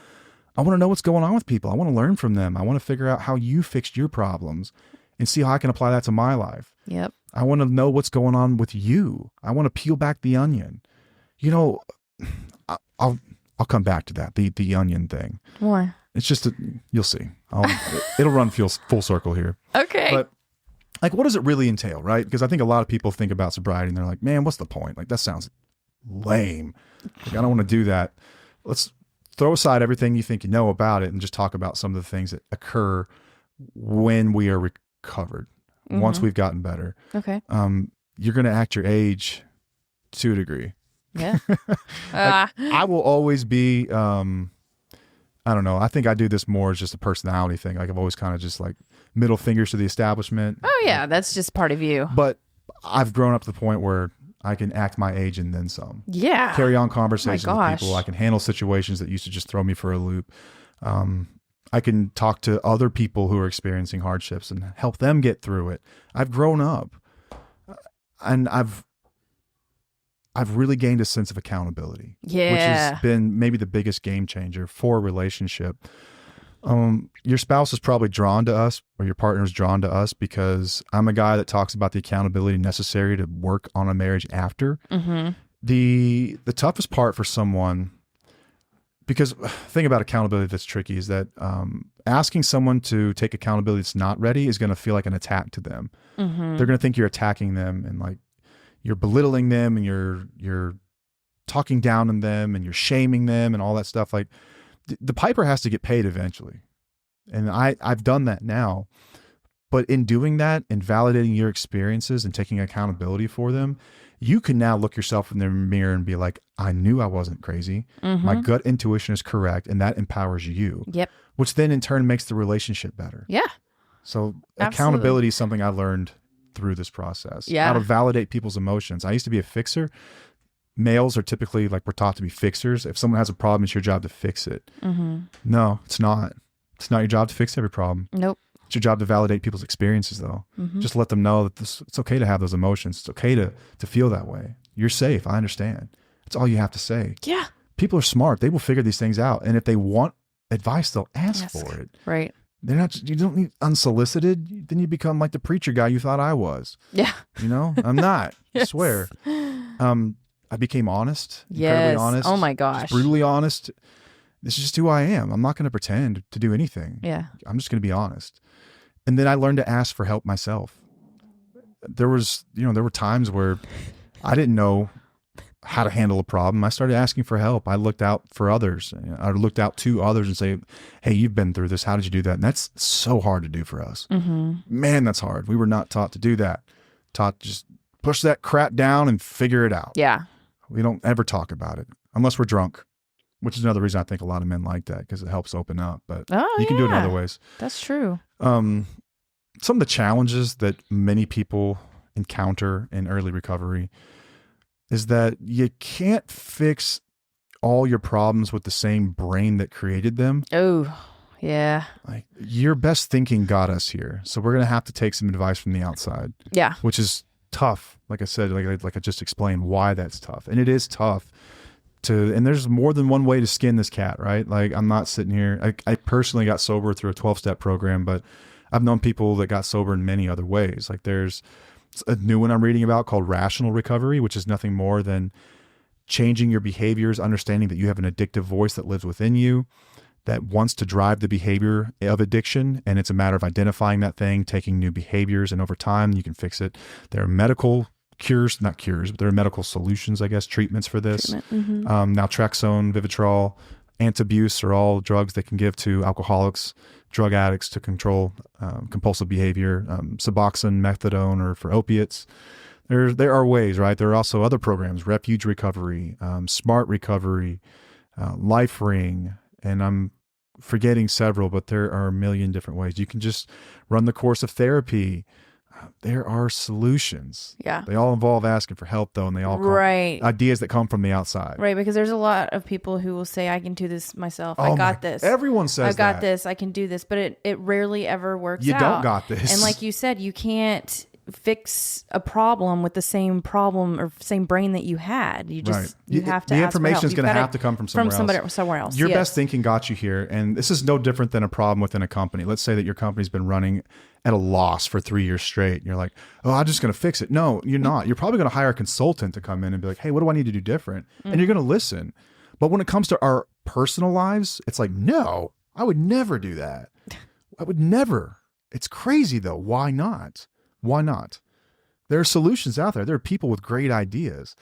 to know what's going on with people. I want to learn from them. I want to figure out how you fixed your problems and see how I can apply that to my life. Yep. I want to know what's going on with you. I want to peel back the onion. You know, I'll come back to that, the onion thing. Why? It's just, you'll see. It'll run full circle here. Okay. But like, what does it really entail, right? Because I think a lot of people think about sobriety and they're like, man, what's the point? Like, that sounds lame. Like, I don't want to do that. Let's throw aside everything you think you know about it and just talk about some of the things that occur when we are recovered, once we've gotten better. Okay. You're going to act your age to a degree. Yeah. Like, I will always be, I don't know. I think I do this more as just a personality thing. Like I've always kind of just like middle fingers to the establishment. Oh yeah. That's just part of you. But I've grown up to the point where I can act my age and then some. Yeah. Carry on conversations with people. I can handle situations that used to just throw me for a loop. I can talk to other people who are experiencing hardships and help them get through it. I've grown up and I've really gained a sense of accountability, which has been maybe the biggest game changer for a relationship. Your spouse is probably drawn to us, or your partner is drawn to us because I'm a guy that talks about the accountability necessary to work on a marriage after. The toughest part for someone, because the thing about accountability that's tricky is that asking someone to take accountability that's not ready is going to feel like an attack to them. Mm-hmm. They're going to think you're attacking them and like you're belittling them and you're talking down on them and you're shaming them and all that stuff. Like the piper has to get paid eventually. And I've done that now. But in doing that and validating your experiences and taking accountability for them, you can now look yourself in the mirror and be like, I knew I wasn't crazy. Mm-hmm. My gut intuition is correct. And that empowers you. Yep. Which then in turn makes the relationship better. Yeah. So Absolutely. accountability is something I learned through this process. Yeah. How to validate people's emotions. I used to be a fixer. Males are typically like, we're taught to be fixers. If someone has a problem, it's your job to fix it. Mm-hmm. No, it's not. It's not your job to fix every problem. Nope. It's your job to validate people's experiences, though. Mm-hmm. Just let them know that it's okay to have those emotions. It's okay to feel that way. You're safe. I understand. That's all you have to say. Yeah. People are smart. They will figure these things out. And if they want advice, they'll ask for it. Right. They're not. You don't need unsolicited. Then you become like the preacher guy you thought I was. Yeah. You know, I'm not. Yes. I swear. I became honest. Yes. Incredibly honest. Oh my gosh. Just brutally honest. This is just who I am. I'm not going to pretend to do anything. Yeah. I'm just going to be honest. And then I learned to ask for help myself. There were times where I didn't know how to handle a problem. I started asking for help. I looked out for others. I looked out to others and say, hey, you've been through this. How did you do that? And that's so hard to do for us. Mm-hmm. Man, that's hard. We were not taught to do that. Taught to just push that crap down and figure it out. Yeah. We don't ever talk about it unless we're drunk, which is another reason I think a lot of men like that, because it helps open up. But you can do it in other ways. That's true. Some of the challenges that many people encounter in early recovery is that you can't fix all your problems with the same brain that created them. Oh, yeah. Like your best thinking got us here. So we're going to have to take some advice from the outside. Yeah. Which is tough. Like I said, like I just explained why that's tough. And it is tough and there's more than one way to skin this cat, right? Like I'm not sitting here. I personally got sober through a 12-step program, but I've known people that got sober in many other ways. Like there's a new one I'm reading about called rational recovery, which is nothing more than changing your behaviors, understanding that you have an addictive voice that lives within you that wants to drive the behavior of addiction. And it's a matter of identifying that thing, taking new behaviors, and over time you can fix it. There are medical cures, not cures, but there are medical solutions, I guess, treatments for this. Mm-hmm. Naltrexone, Vivitrol, Antabuse are all drugs that can give to alcoholics, drug addicts to control compulsive behavior. Suboxone, methadone, or for opiates. There are ways, right? There are also other programs, Refuge Recovery, Smart Recovery, Life Ring, and I'm forgetting several, but there are a million different ways. You can just run the course of therapy. There are solutions. Yeah. They all involve asking for help, though, and they all right. ideas that come from the outside. Right, because there's a lot of people who will say, I can do this myself. I got this. Everyone says I got this. I can do this. But it rarely ever works out. You don't got this. And like you said, you can't fix a problem with the same problem or same brain that you had. You just right. you have to the ask information for help. is going to have to come from somewhere else. Your yes. best thinking got you here, and this is no different than a problem within a company. Let's say that your company's been running at a loss for 3 years straight, and you're like, oh, I'm just going to fix it. No, you're not. You're probably going to hire a consultant to come in and be like, hey, what do I need to do different? And you're going to listen. But when it comes to our personal lives, it's like, no, I would never do that. I would never. It's crazy though. Why not? Why not? There are solutions out there. There are people with great ideas.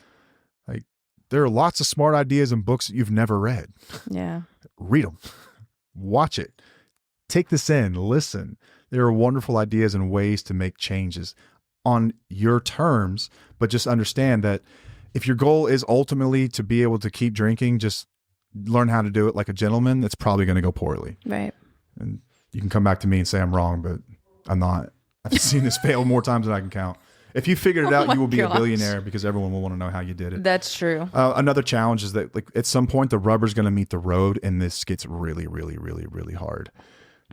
Like there are lots of smart ideas in books that you've never read. Yeah. Read them. Watch it. Take this in. Listen. There are wonderful ideas and ways to make changes on your terms, but just understand that if your goal is ultimately to be able to keep drinking, just learn how to do it like a gentleman. It's probably going to go poorly. Right. And you can come back to me and say I'm wrong, but I'm not. I've seen this fail more times than I can count. If you figured it out, you will be a billionaire because everyone will want to know how you did it. That's true. Another challenge is that like at some point the rubber's going to meet the road, and this gets really, really, really, really hard.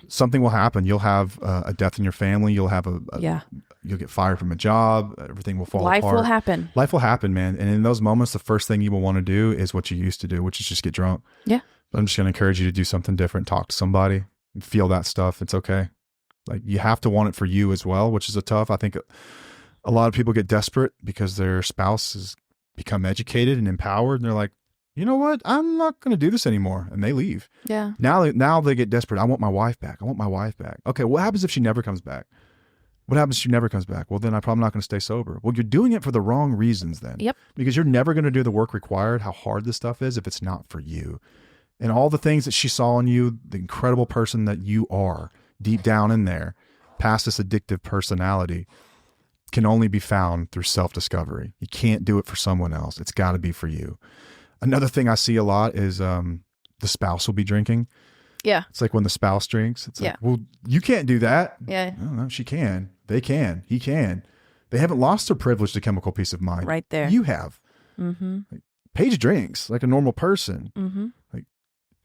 Something will happen. You'll have a death in your family. You'll have you'll get fired from a job. Everything will fall apart. Life will happen. Life will happen, man. And in those moments, the first thing you will want to do is what you used to do, which is just get drunk. Yeah. I'm just going to encourage you to do something different. Talk to somebody and feel that stuff. It's okay. Like you have to want it for you as well, which is I think a lot of people get desperate because their spouse is become educated and empowered. And they're like, you know what? I'm not going to do this anymore. And they leave. Yeah. Now they get desperate. I want my wife back. I want my wife back. Okay. What happens if she never comes back? What happens if she never comes back? Well, then I'm probably not going to stay sober. Well, you're doing it for the wrong reasons then. Yep. Because you're never going to do the work required, how hard this stuff is, if it's not for you. And all the things that she saw in you, the incredible person that you are deep down in there, past this addictive personality, can only be found through self-discovery. You can't do it for someone else. It's got to be for you. Another thing I see a lot is the spouse will be drinking. Yeah. It's like when the spouse drinks, it's like, well, you can't do that. Yeah. No, she can. They can. He can. They haven't lost their privilege to chemical peace of mind. Right there. You have. Mm-hmm. Like, Paige drinks like a normal person. Mm-hmm. Like,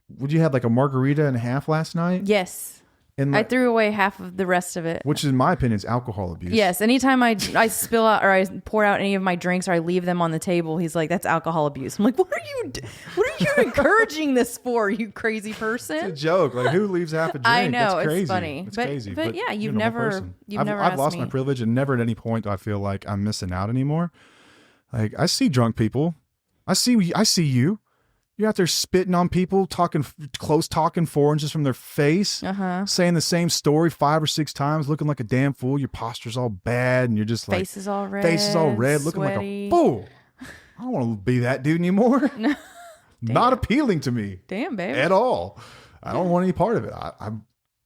would you have like a margarita and a half last night? Yes. And I threw away half of the rest of it. which in my opinion is alcohol abuse. Yes. Anytime I spill out or I pour out any of my drinks or I leave them on the table, he's like, that's alcohol abuse. I'm like, what are you encouraging this for, you crazy It's a person? joke. Like, who leaves half a drink? I know, That's crazy. it's funny. It's But- crazy. but yeah, you're a normal person. you've never I've asked lost me. my privilege, and never at any point do I feel like I'm missing out anymore. Like, I see drunk people. I see you. You're out there spitting on people, talking 4 inches from their face, saying the same story 5 or 6 times, looking like a damn fool. Your posture's all bad, and you're just like Faces all red. looking like a sweaty. fool. I don't want to be that dude anymore. Not appealing to me Damn, babe. at all. I don't want any part of it. I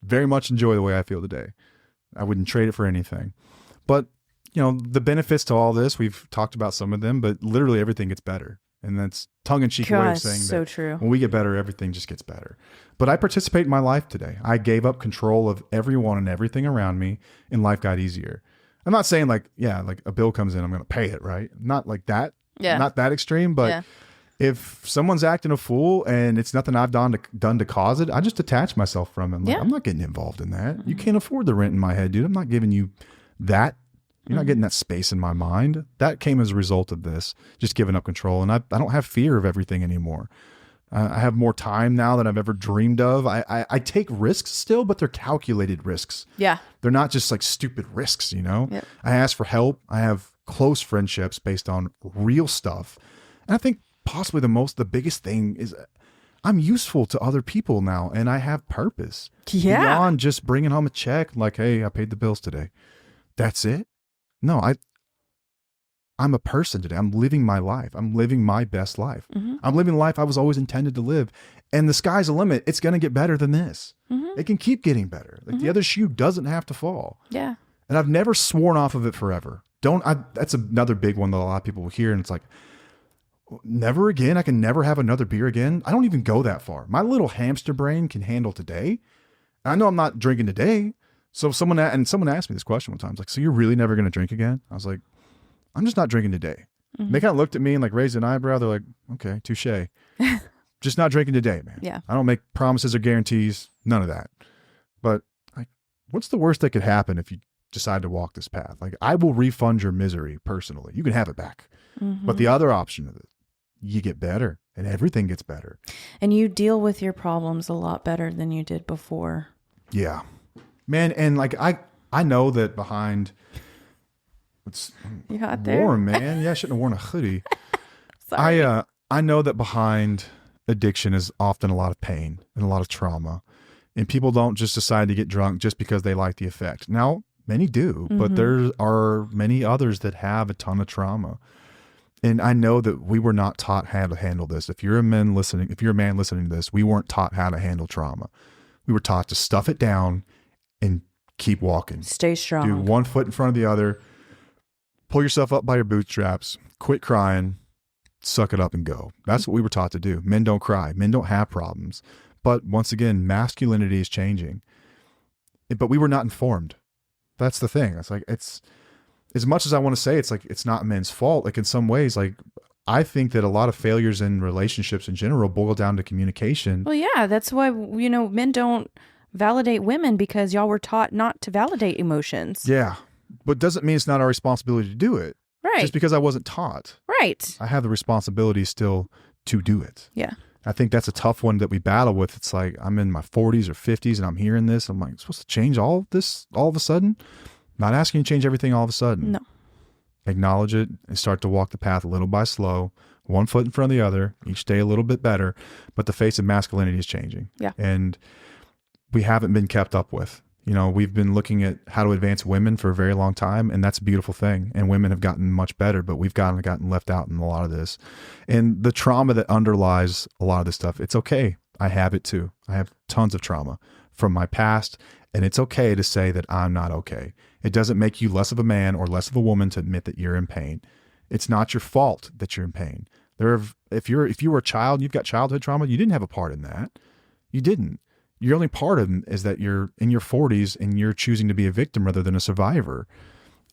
very much enjoy the way I feel today. I wouldn't trade it for anything. But, you know, the benefits to all this, we've talked about some of them, but literally everything gets better. And that's tongue-in-cheek way of Gosh, saying so that true. when we get better, everything just gets better. But I participate in my life today. I gave up control of everyone and everything around me, and life got easier. I'm not saying like a bill comes in, I'm going to pay it, right? Not like that. Yeah. Not that extreme, but Yeah. if someone's acting a fool and it's nothing I've done to cause it, I just detach myself from it. I'm like, Yeah. I'm not getting involved in that. You can't afford the rent in my head, dude. I'm not giving you that. You're not getting that space in my mind. That came as a result of this, just giving up control. And I don't have fear of everything anymore. I have more time now than I've ever dreamed of. I take risks still, but they're calculated risks. Yeah. They're not just like stupid risks, you know? Yep. I ask for help. I have close friendships based on real stuff. And I think possibly the biggest thing is I'm useful to other people now, and I have purpose. Yeah. Beyond just bringing home a check like, hey, I paid the bills today. That's it. No, I'm a person today. I'm living my life. I'm living my best life. Mm-hmm. I'm living the life I was always intended to live. And the sky's the limit. It's going to get better than this. Mm-hmm. It can keep getting better. Like the other shoe doesn't have to fall. Yeah. And I've never sworn off of it forever. That's another big one that a lot of people will hear. And it's like, never again. I can never have another beer again. I don't even go that far. My little hamster brain can handle today. I know I'm not drinking today. So someone asked me this question one time. It's like, so you're really never going to drink again? I was like, I'm just not drinking today. Mm-hmm. They kind of looked at me and like raised an eyebrow. They're like, okay, touche. Just not drinking today, man. Yeah. I don't make promises or guarantees. None of that. But like, what's the worst that could happen if you decide to walk this path? Like, I will refund your misery personally. You can have it back. Mm-hmm. But the other option of it, you get better and everything gets better. And you deal with your problems a lot better than you did before. Yeah, man. And like, I know that behind it's You hot there? warm, man. Yeah. I shouldn't have worn a hoodie. Sorry. I know that behind addiction is often a lot of pain and a lot of trauma, and people don't just decide to get drunk just because they like the effect. Now, many do, but there are many others that have a ton of trauma. And I know that we were not taught how to handle this. If you're a man listening to this, we weren't taught how to handle trauma. We were taught to stuff it down and keep walking. Stay strong. Do one foot in front of the other. Pull yourself up by your bootstraps. Quit crying. Suck it up and go. That's what we were taught to do. Men don't cry. Men don't have problems. But once again, masculinity is changing. But we were not informed. That's the thing. It's like, it's as much as I want to say it's like it's not men's fault. Like in some ways, like I think that a lot of failures in relationships in general boil down to communication. Well, yeah, that's why, men don't validate women because y'all were taught not to validate emotions. Yeah. But doesn't mean it's not our responsibility to do it. Right. Just because I wasn't taught. Right. I have the responsibility still to do it. Yeah. I think that's a tough one that we battle with. It's like I'm in my 40s or 50s and I'm hearing this. I'm like, I'm supposed to change all of this all of a sudden? Not asking you to change everything all of a sudden. No. acknowledge it, and start to walk the path little by slow, one foot in front of the other, each day a little bit better. But the face of masculinity is changing. Yeah. And we haven't been kept up with. You know, we've been looking at how to advance women for a very long time, and that's a beautiful thing. And women have gotten much better, but we've gotten left out in a lot of this. And the trauma that underlies a lot of this stuff, it's okay. I have it too. I have tons of trauma from my past, and it's okay to say that I'm not okay. It doesn't make you less of a man or less of a woman to admit that you're in pain. It's not your fault that you're in pain. If you were a child and you've got childhood trauma, you didn't have a part in that. You didn't. Your only part of it is that you're in your 40s and you're choosing to be a victim rather than a survivor,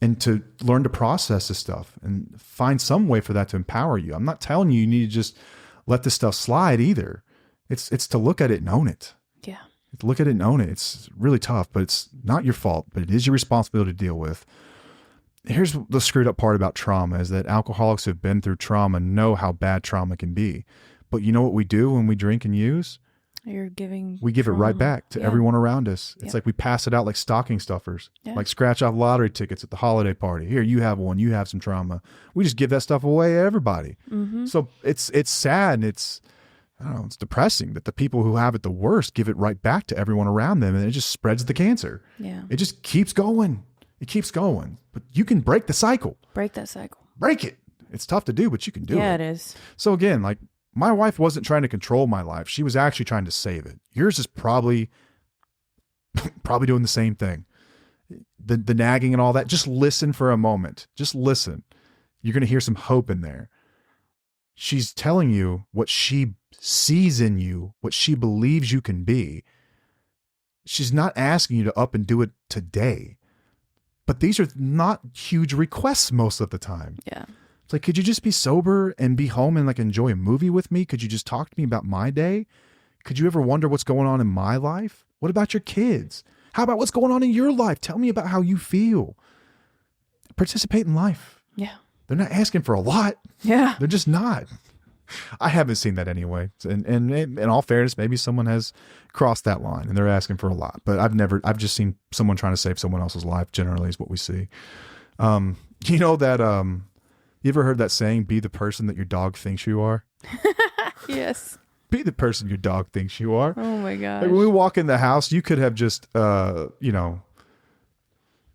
and to learn to process this stuff and find some way for that to empower you. I'm not telling you need to just let this stuff slide either. It's to look at it and own it. Yeah. Look at it and own it. It's really tough, but it's not your fault, but it is your responsibility to deal with. Here's the screwed up part about trauma is that alcoholics who have been through trauma know how bad trauma can be. But you know what we do when we drink and use? We give it right back to everyone around us. It's like we pass it out like stocking stuffers, like scratch off lottery tickets at the holiday party. Here, you have one, you have some trauma. We just give that stuff away to everybody. So it's sad. And I don't know, it's depressing that the people who have it the worst give it right back to everyone around them, and it just spreads the cancer. Yeah. It just keeps going. It keeps going. But you can break the cycle. Break that cycle. Break it. It's tough to do, but you can do it. Yeah, it is. So again, like, my wife wasn't trying to control my life. She was actually trying to save it. Yours is probably doing the same thing. The nagging and all that. Just listen for a moment. Just listen. You're going to hear some hope in there. She's telling you what she sees in you, what she believes you can be. She's not asking you to up and do it today. But these are not huge requests most of the time. Yeah. It's like, could you just be sober and be home and like enjoy a movie with me? Could you just talk to me about my day? Could you ever wonder what's going on in my life? What about your kids? How about what's going on in your life? Tell me about how you feel. Participate in life. Yeah. They're not asking for a lot. Yeah. They're just not. I haven't seen that anyway. And in all fairness, maybe someone has crossed that line and they're asking for a lot. But I've just seen someone trying to save someone else's life, generally, is what we see. You know that you ever heard that saying, be the person that your dog thinks you are? Yes. Be the person your dog thinks you are. Oh my gosh. Like when we walk in the house, you could have just, you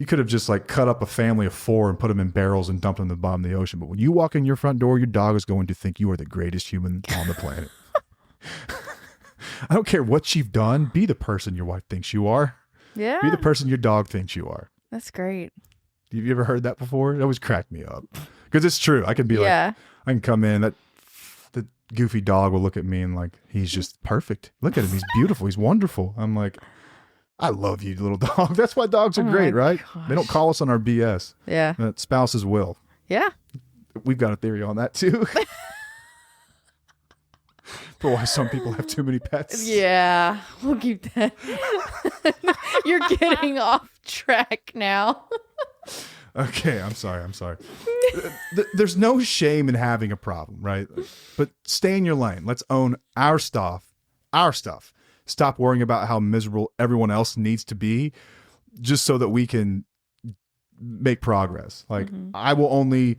could have just like cut up a family of 4 and put them in barrels and dumped them to the bottom of the ocean. But when you walk in your front door, your dog is going to think you are the greatest human on the planet. I don't care what you've done. Be the person your wife thinks you are. Yeah. Be the person your dog thinks you are. That's great. Have you ever heard that before? It always cracked me up. Because it's true. I can be like, I can come in, the goofy dog will look at me and like, he's just perfect. Look at him. He's beautiful. He's wonderful. I'm like, I love you, little dog. That's why dogs are great, right? Gosh. They don't call us on our BS. Yeah. Spouses will. Yeah. We've got a theory on that too. For why some people have too many pets. Yeah. We'll keep that. You're getting off track now. Okay, I'm sorry. There's no shame in having a problem, right? But stay in your lane. Let's own our stuff. Stop worrying about how miserable everyone else needs to be just so that we can make progress. Like, I will only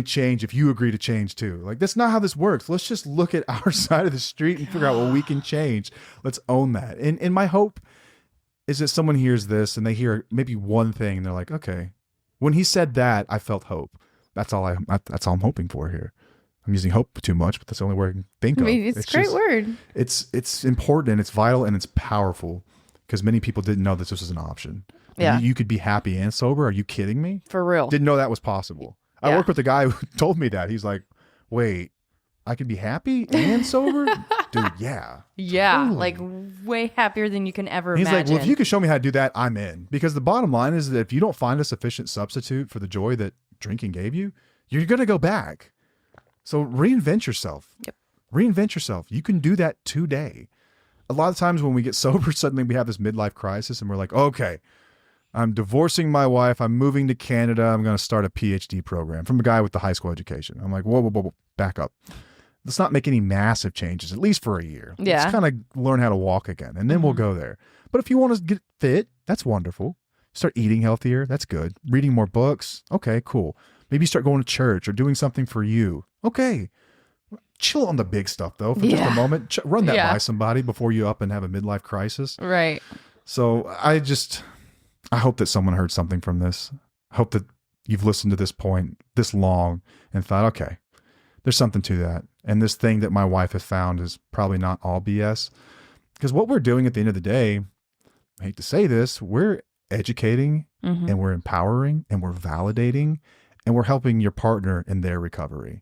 change if you agree to change too. Like, that's not how this works. Let's just look at our side of the street and figure out what we can change. Let's own that. And my hope is that someone hears this and they hear maybe one thing and they're like, okay, when he said that, I felt hope. That's all I'm hoping for here. I'm using hope too much, but that's the only word I can think of. It's a great word. It's important and it's vital and it's powerful because many people didn't know that this was an option. Yeah. You could be happy and sober. Are you kidding me? For real. Didn't know that was possible. I worked with a guy who told me that. He's like, wait, I could be happy and sober? Dude, yeah. Yeah, Totally. like way happier than you can ever He's imagine. like, well, if you can show me how to do that, I'm in. Because the bottom line is that if you don't find a sufficient substitute for the joy that drinking gave you, you're going to go back. So reinvent yourself. Yep. Reinvent yourself. You can do that today. A lot of times when we get sober, suddenly we have this midlife crisis and we're like, okay, I'm divorcing my wife. I'm moving to Canada. I'm going to start a PhD program from a guy with the high school education. I'm like, whoa, back up. Let's not make any massive changes, at least for a year. Yeah. Let's kind of learn how to walk again, and then we'll go there. But if you want to get fit, that's wonderful. Start eating healthier. That's good. Reading more books. Okay, cool. Maybe you start going to church or doing something for you. Okay. Chill on the big stuff though for just a moment. Run that by somebody before you up and have a midlife crisis. Right. So I hope that someone heard something from this. I hope that you've listened to this point this long and thought, okay, there's something to that. And this thing that my wife has found is probably not all BS. Because what we're doing at the end of the day, I hate to say this, we're educating and we're empowering and we're validating and we're helping your partner in their recovery,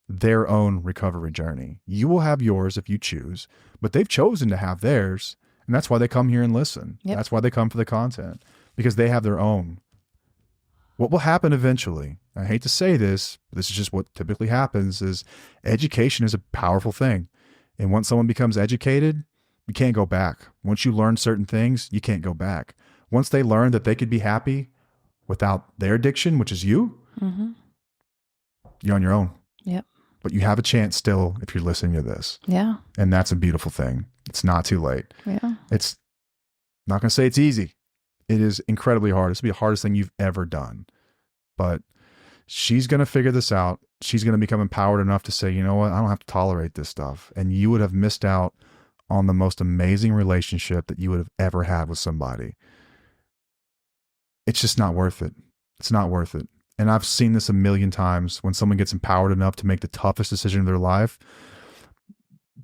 their own recovery journey. You will have yours if you choose, but they've chosen to have theirs. And that's why they come here and listen. Yep. That's why they come for the content, because they have their own. What will happen eventually, I hate to say this, but this is just what typically happens, is education is a powerful thing. And once someone becomes educated, you can't go back. Once you learn certain things, you can't go back. Once they learn that they could be happy without their addiction, which is you, you're on your own. Yep. But you have a chance still if you're listening to this. Yeah. And that's a beautiful thing. It's not too late. Yeah. It's not going to say it's easy. It is incredibly hard. It's going to be the hardest thing you've ever done. But she's going to figure this out. She's going to become empowered enough to say, you know what? I don't have to tolerate this stuff. And you would have missed out on the most amazing relationship that you would have ever had with somebody. It's just not worth it. It's not worth it. And I've seen this a million times when someone gets empowered enough to make the toughest decision of their life.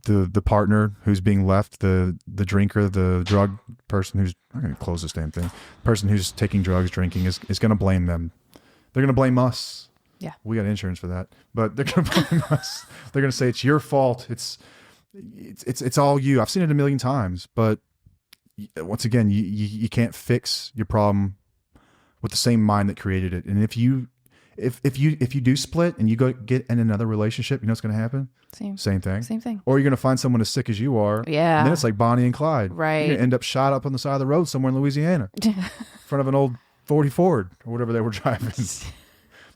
The partner who's being left, the drinker, the drug person who's, I'm going to close this damn thing, person who's taking drugs, drinking is going to blame them. They're going to blame us. Yeah. We got insurance for that, but they're going to blame us. They're going to say, it's your fault. It's all you. I've seen it a million times, but once again, you can't fix your problem with the same mind that created it. And if you do split and you go get in another relationship, you know what's going to happen? Same thing. Or you're going to find someone as sick as you are. Yeah. And then it's like Bonnie and Clyde. Right. You're going to end up shot up on the side of the road somewhere in Louisiana in front of an old 40 Ford or whatever they were driving.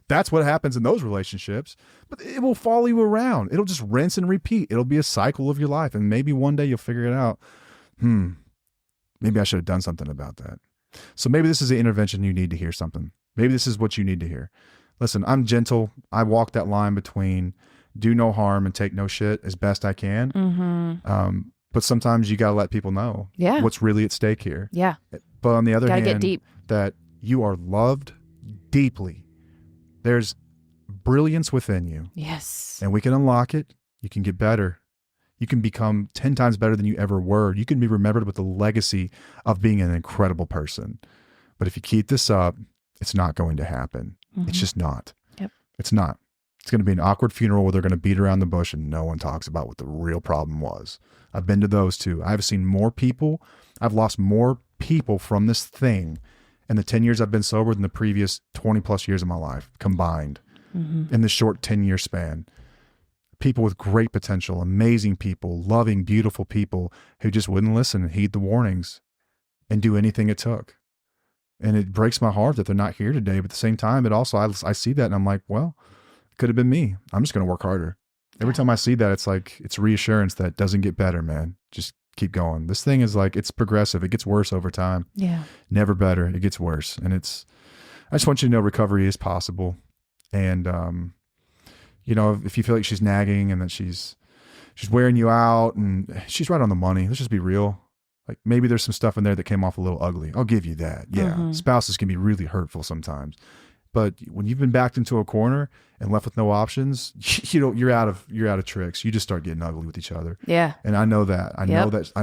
That's what happens in those relationships. But it will follow you around. It'll just rinse and repeat. It'll be a cycle of your life. And maybe one day you'll figure it out. Maybe I should have done something about that. So maybe this is the intervention you need to hear something. Maybe this is what you need to hear. Listen, I'm gentle. I walk that line between do no harm and take no shit as best I can. But sometimes you got to let people know what's really at stake here. Yeah. But on the other hand, get deep. That you are loved deeply. There's brilliance within you. Yes. And we can unlock it. You can get better. You can become 10 times better than you ever were. You can be remembered with the legacy of being an incredible person. But if you keep this up, it's not going to happen. It's just not. Yep. It's not. It's going to be an awkward funeral where they're going to beat around the bush and no one talks about what the real problem was. I've been to those too. I've seen more people. I've lost more people from this thing in the 10 years I've been sober than the previous 20 plus years of my life combined in the short 10-year span. People with great potential, amazing people, loving, beautiful people who just wouldn't listen and heed the warnings and do anything it took. And it breaks my heart that they're not here today. But at the same time, it also, I see that and I'm like, well, it could have been me. I'm just going to work harder. Every time I see that, it's like, it's reassurance that it doesn't get better, man. Just keep going. This thing is like, it's progressive. It gets worse over time. Yeah. Never better. It gets worse. And I just want you to know recovery is possible. And, you know, if you feel like she's nagging and that she's wearing you out and she's right on the money, let's just be real. Like maybe there's some stuff in there that came off a little ugly. I'll give you that. Yeah. Spouses can be really hurtful sometimes. But when you've been backed into a corner and left with no options, you're out of tricks. You just start getting ugly with each other. Yeah. And I know that. I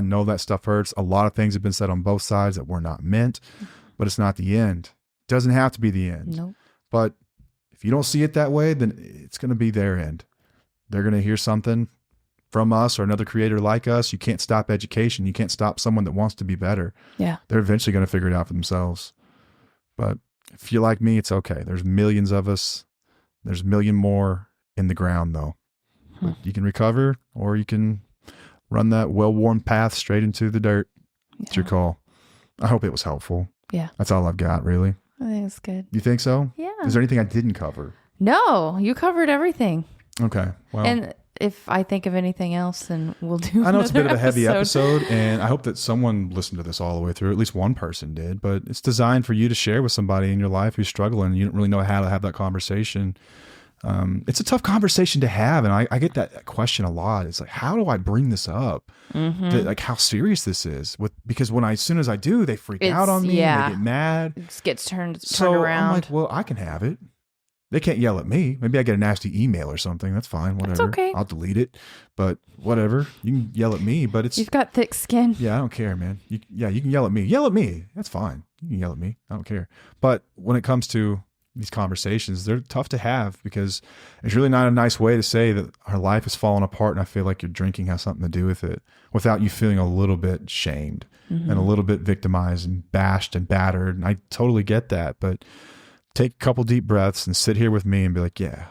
know that stuff hurts. A lot of things have been said on both sides that were not meant, but it's not the end. It doesn't have to be the end. Nope. But if you don't see it that way, then it's going to be their end. They're going to hear something from us or another creator like us. You can't stop education. You can't stop someone that wants to be better. Yeah. They're eventually going to figure it out for themselves. But if you're like me, it's okay. There's millions of us. There's a million more in the ground though. But you can recover or you can run that well-worn path straight into the dirt. Yeah. It's your call. I hope it was helpful. Yeah. That's all I've got, really. I think it's good. You think so? Yeah. Is there anything I didn't cover? No, you covered everything. Okay. Well. And if I think of anything else, then we'll do. I know it's a bit of a heavy episode. episode, and I hope that someone listened to this all the way through. At least one person did, but it's designed for you to share with somebody in your life who's struggling. And you don't really know how to have that conversation. It's a tough conversation to have, and I get that question a lot. It's like, how do I bring this up? Like how serious this is? Because as soon as I do, they freak out on me. Yeah. And they get mad. It gets turned So around. I'm like, well, I can have it. They can't yell at me. Maybe I get a nasty email or something. That's fine. Whatever. That's okay. I'll delete it. But whatever. You can yell at me, but it's... You've got thick skin. Yeah, I don't care, man. You can yell at me. Yell at me. That's fine. You can yell at me. I don't care. But when it comes to these conversations, they're tough to have because it's really not a nice way to say that our life is falling apart and I feel like your drinking has something to do with it without you feeling a little bit shamed and a little bit victimized and bashed and battered. And I totally get that. But take a couple deep breaths and sit here with me and be like, yeah,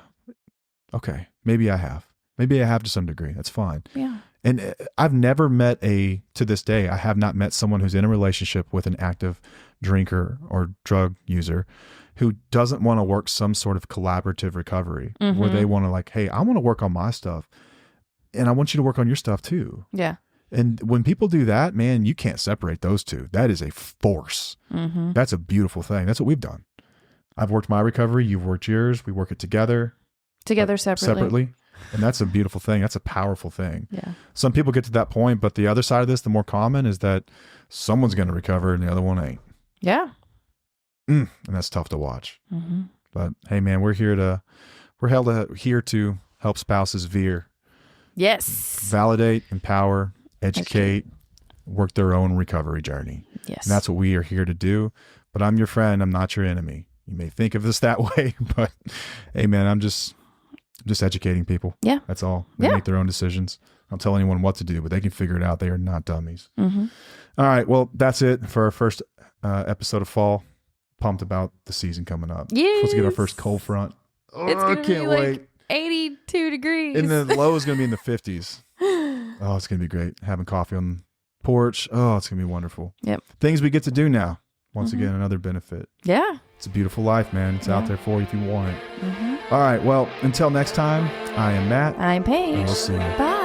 okay, maybe I have. Maybe I have to some degree. That's fine. Yeah. And I've never met to this day, I have not met someone who's in a relationship with an active drinker or drug user who doesn't want to work some sort of collaborative recovery where they want to like, hey, I want to work on my stuff and I want you to work on your stuff too. Yeah. And when people do that, man, you can't separate those two. That is a force. That's a beautiful thing. That's what we've done. I've worked my recovery. You've worked yours. We work it together. Separately. And that's a beautiful thing. That's a powerful thing. Yeah. Some people get to that point, but the other side of this, the more common, is that someone's going to recover and the other one ain't. Yeah. And that's tough to watch. But hey, man, we're here to help spouses veer. Yes. Validate, empower, educate, work their own recovery journey. Yes. And that's what we are here to do. But I'm your friend. I'm not your enemy. You may think of this that way, but hey, man, I'm just educating people. Yeah. That's all. They Yeah. make their own decisions. I don't tell anyone what to do, but they can figure it out. They are not dummies. Mm-hmm. All right. Well, that's it for our first episode of fall. Pumped about the season coming up. Yes. Supposed to get our first cold front. Oh, It's I gonna can't be wait. like 82 degrees. And the low is going to be in the 50s. Oh, it's going to be great. Having coffee on the porch. Oh, it's going to be wonderful. Yep. Things we get to do now. Once again, another benefit. Yeah. It's a beautiful life, man. It's out there for you if you want it. Mm-hmm. All right. Well, until next time, I am Matt. I'm Paige. And we'll see you. Bye.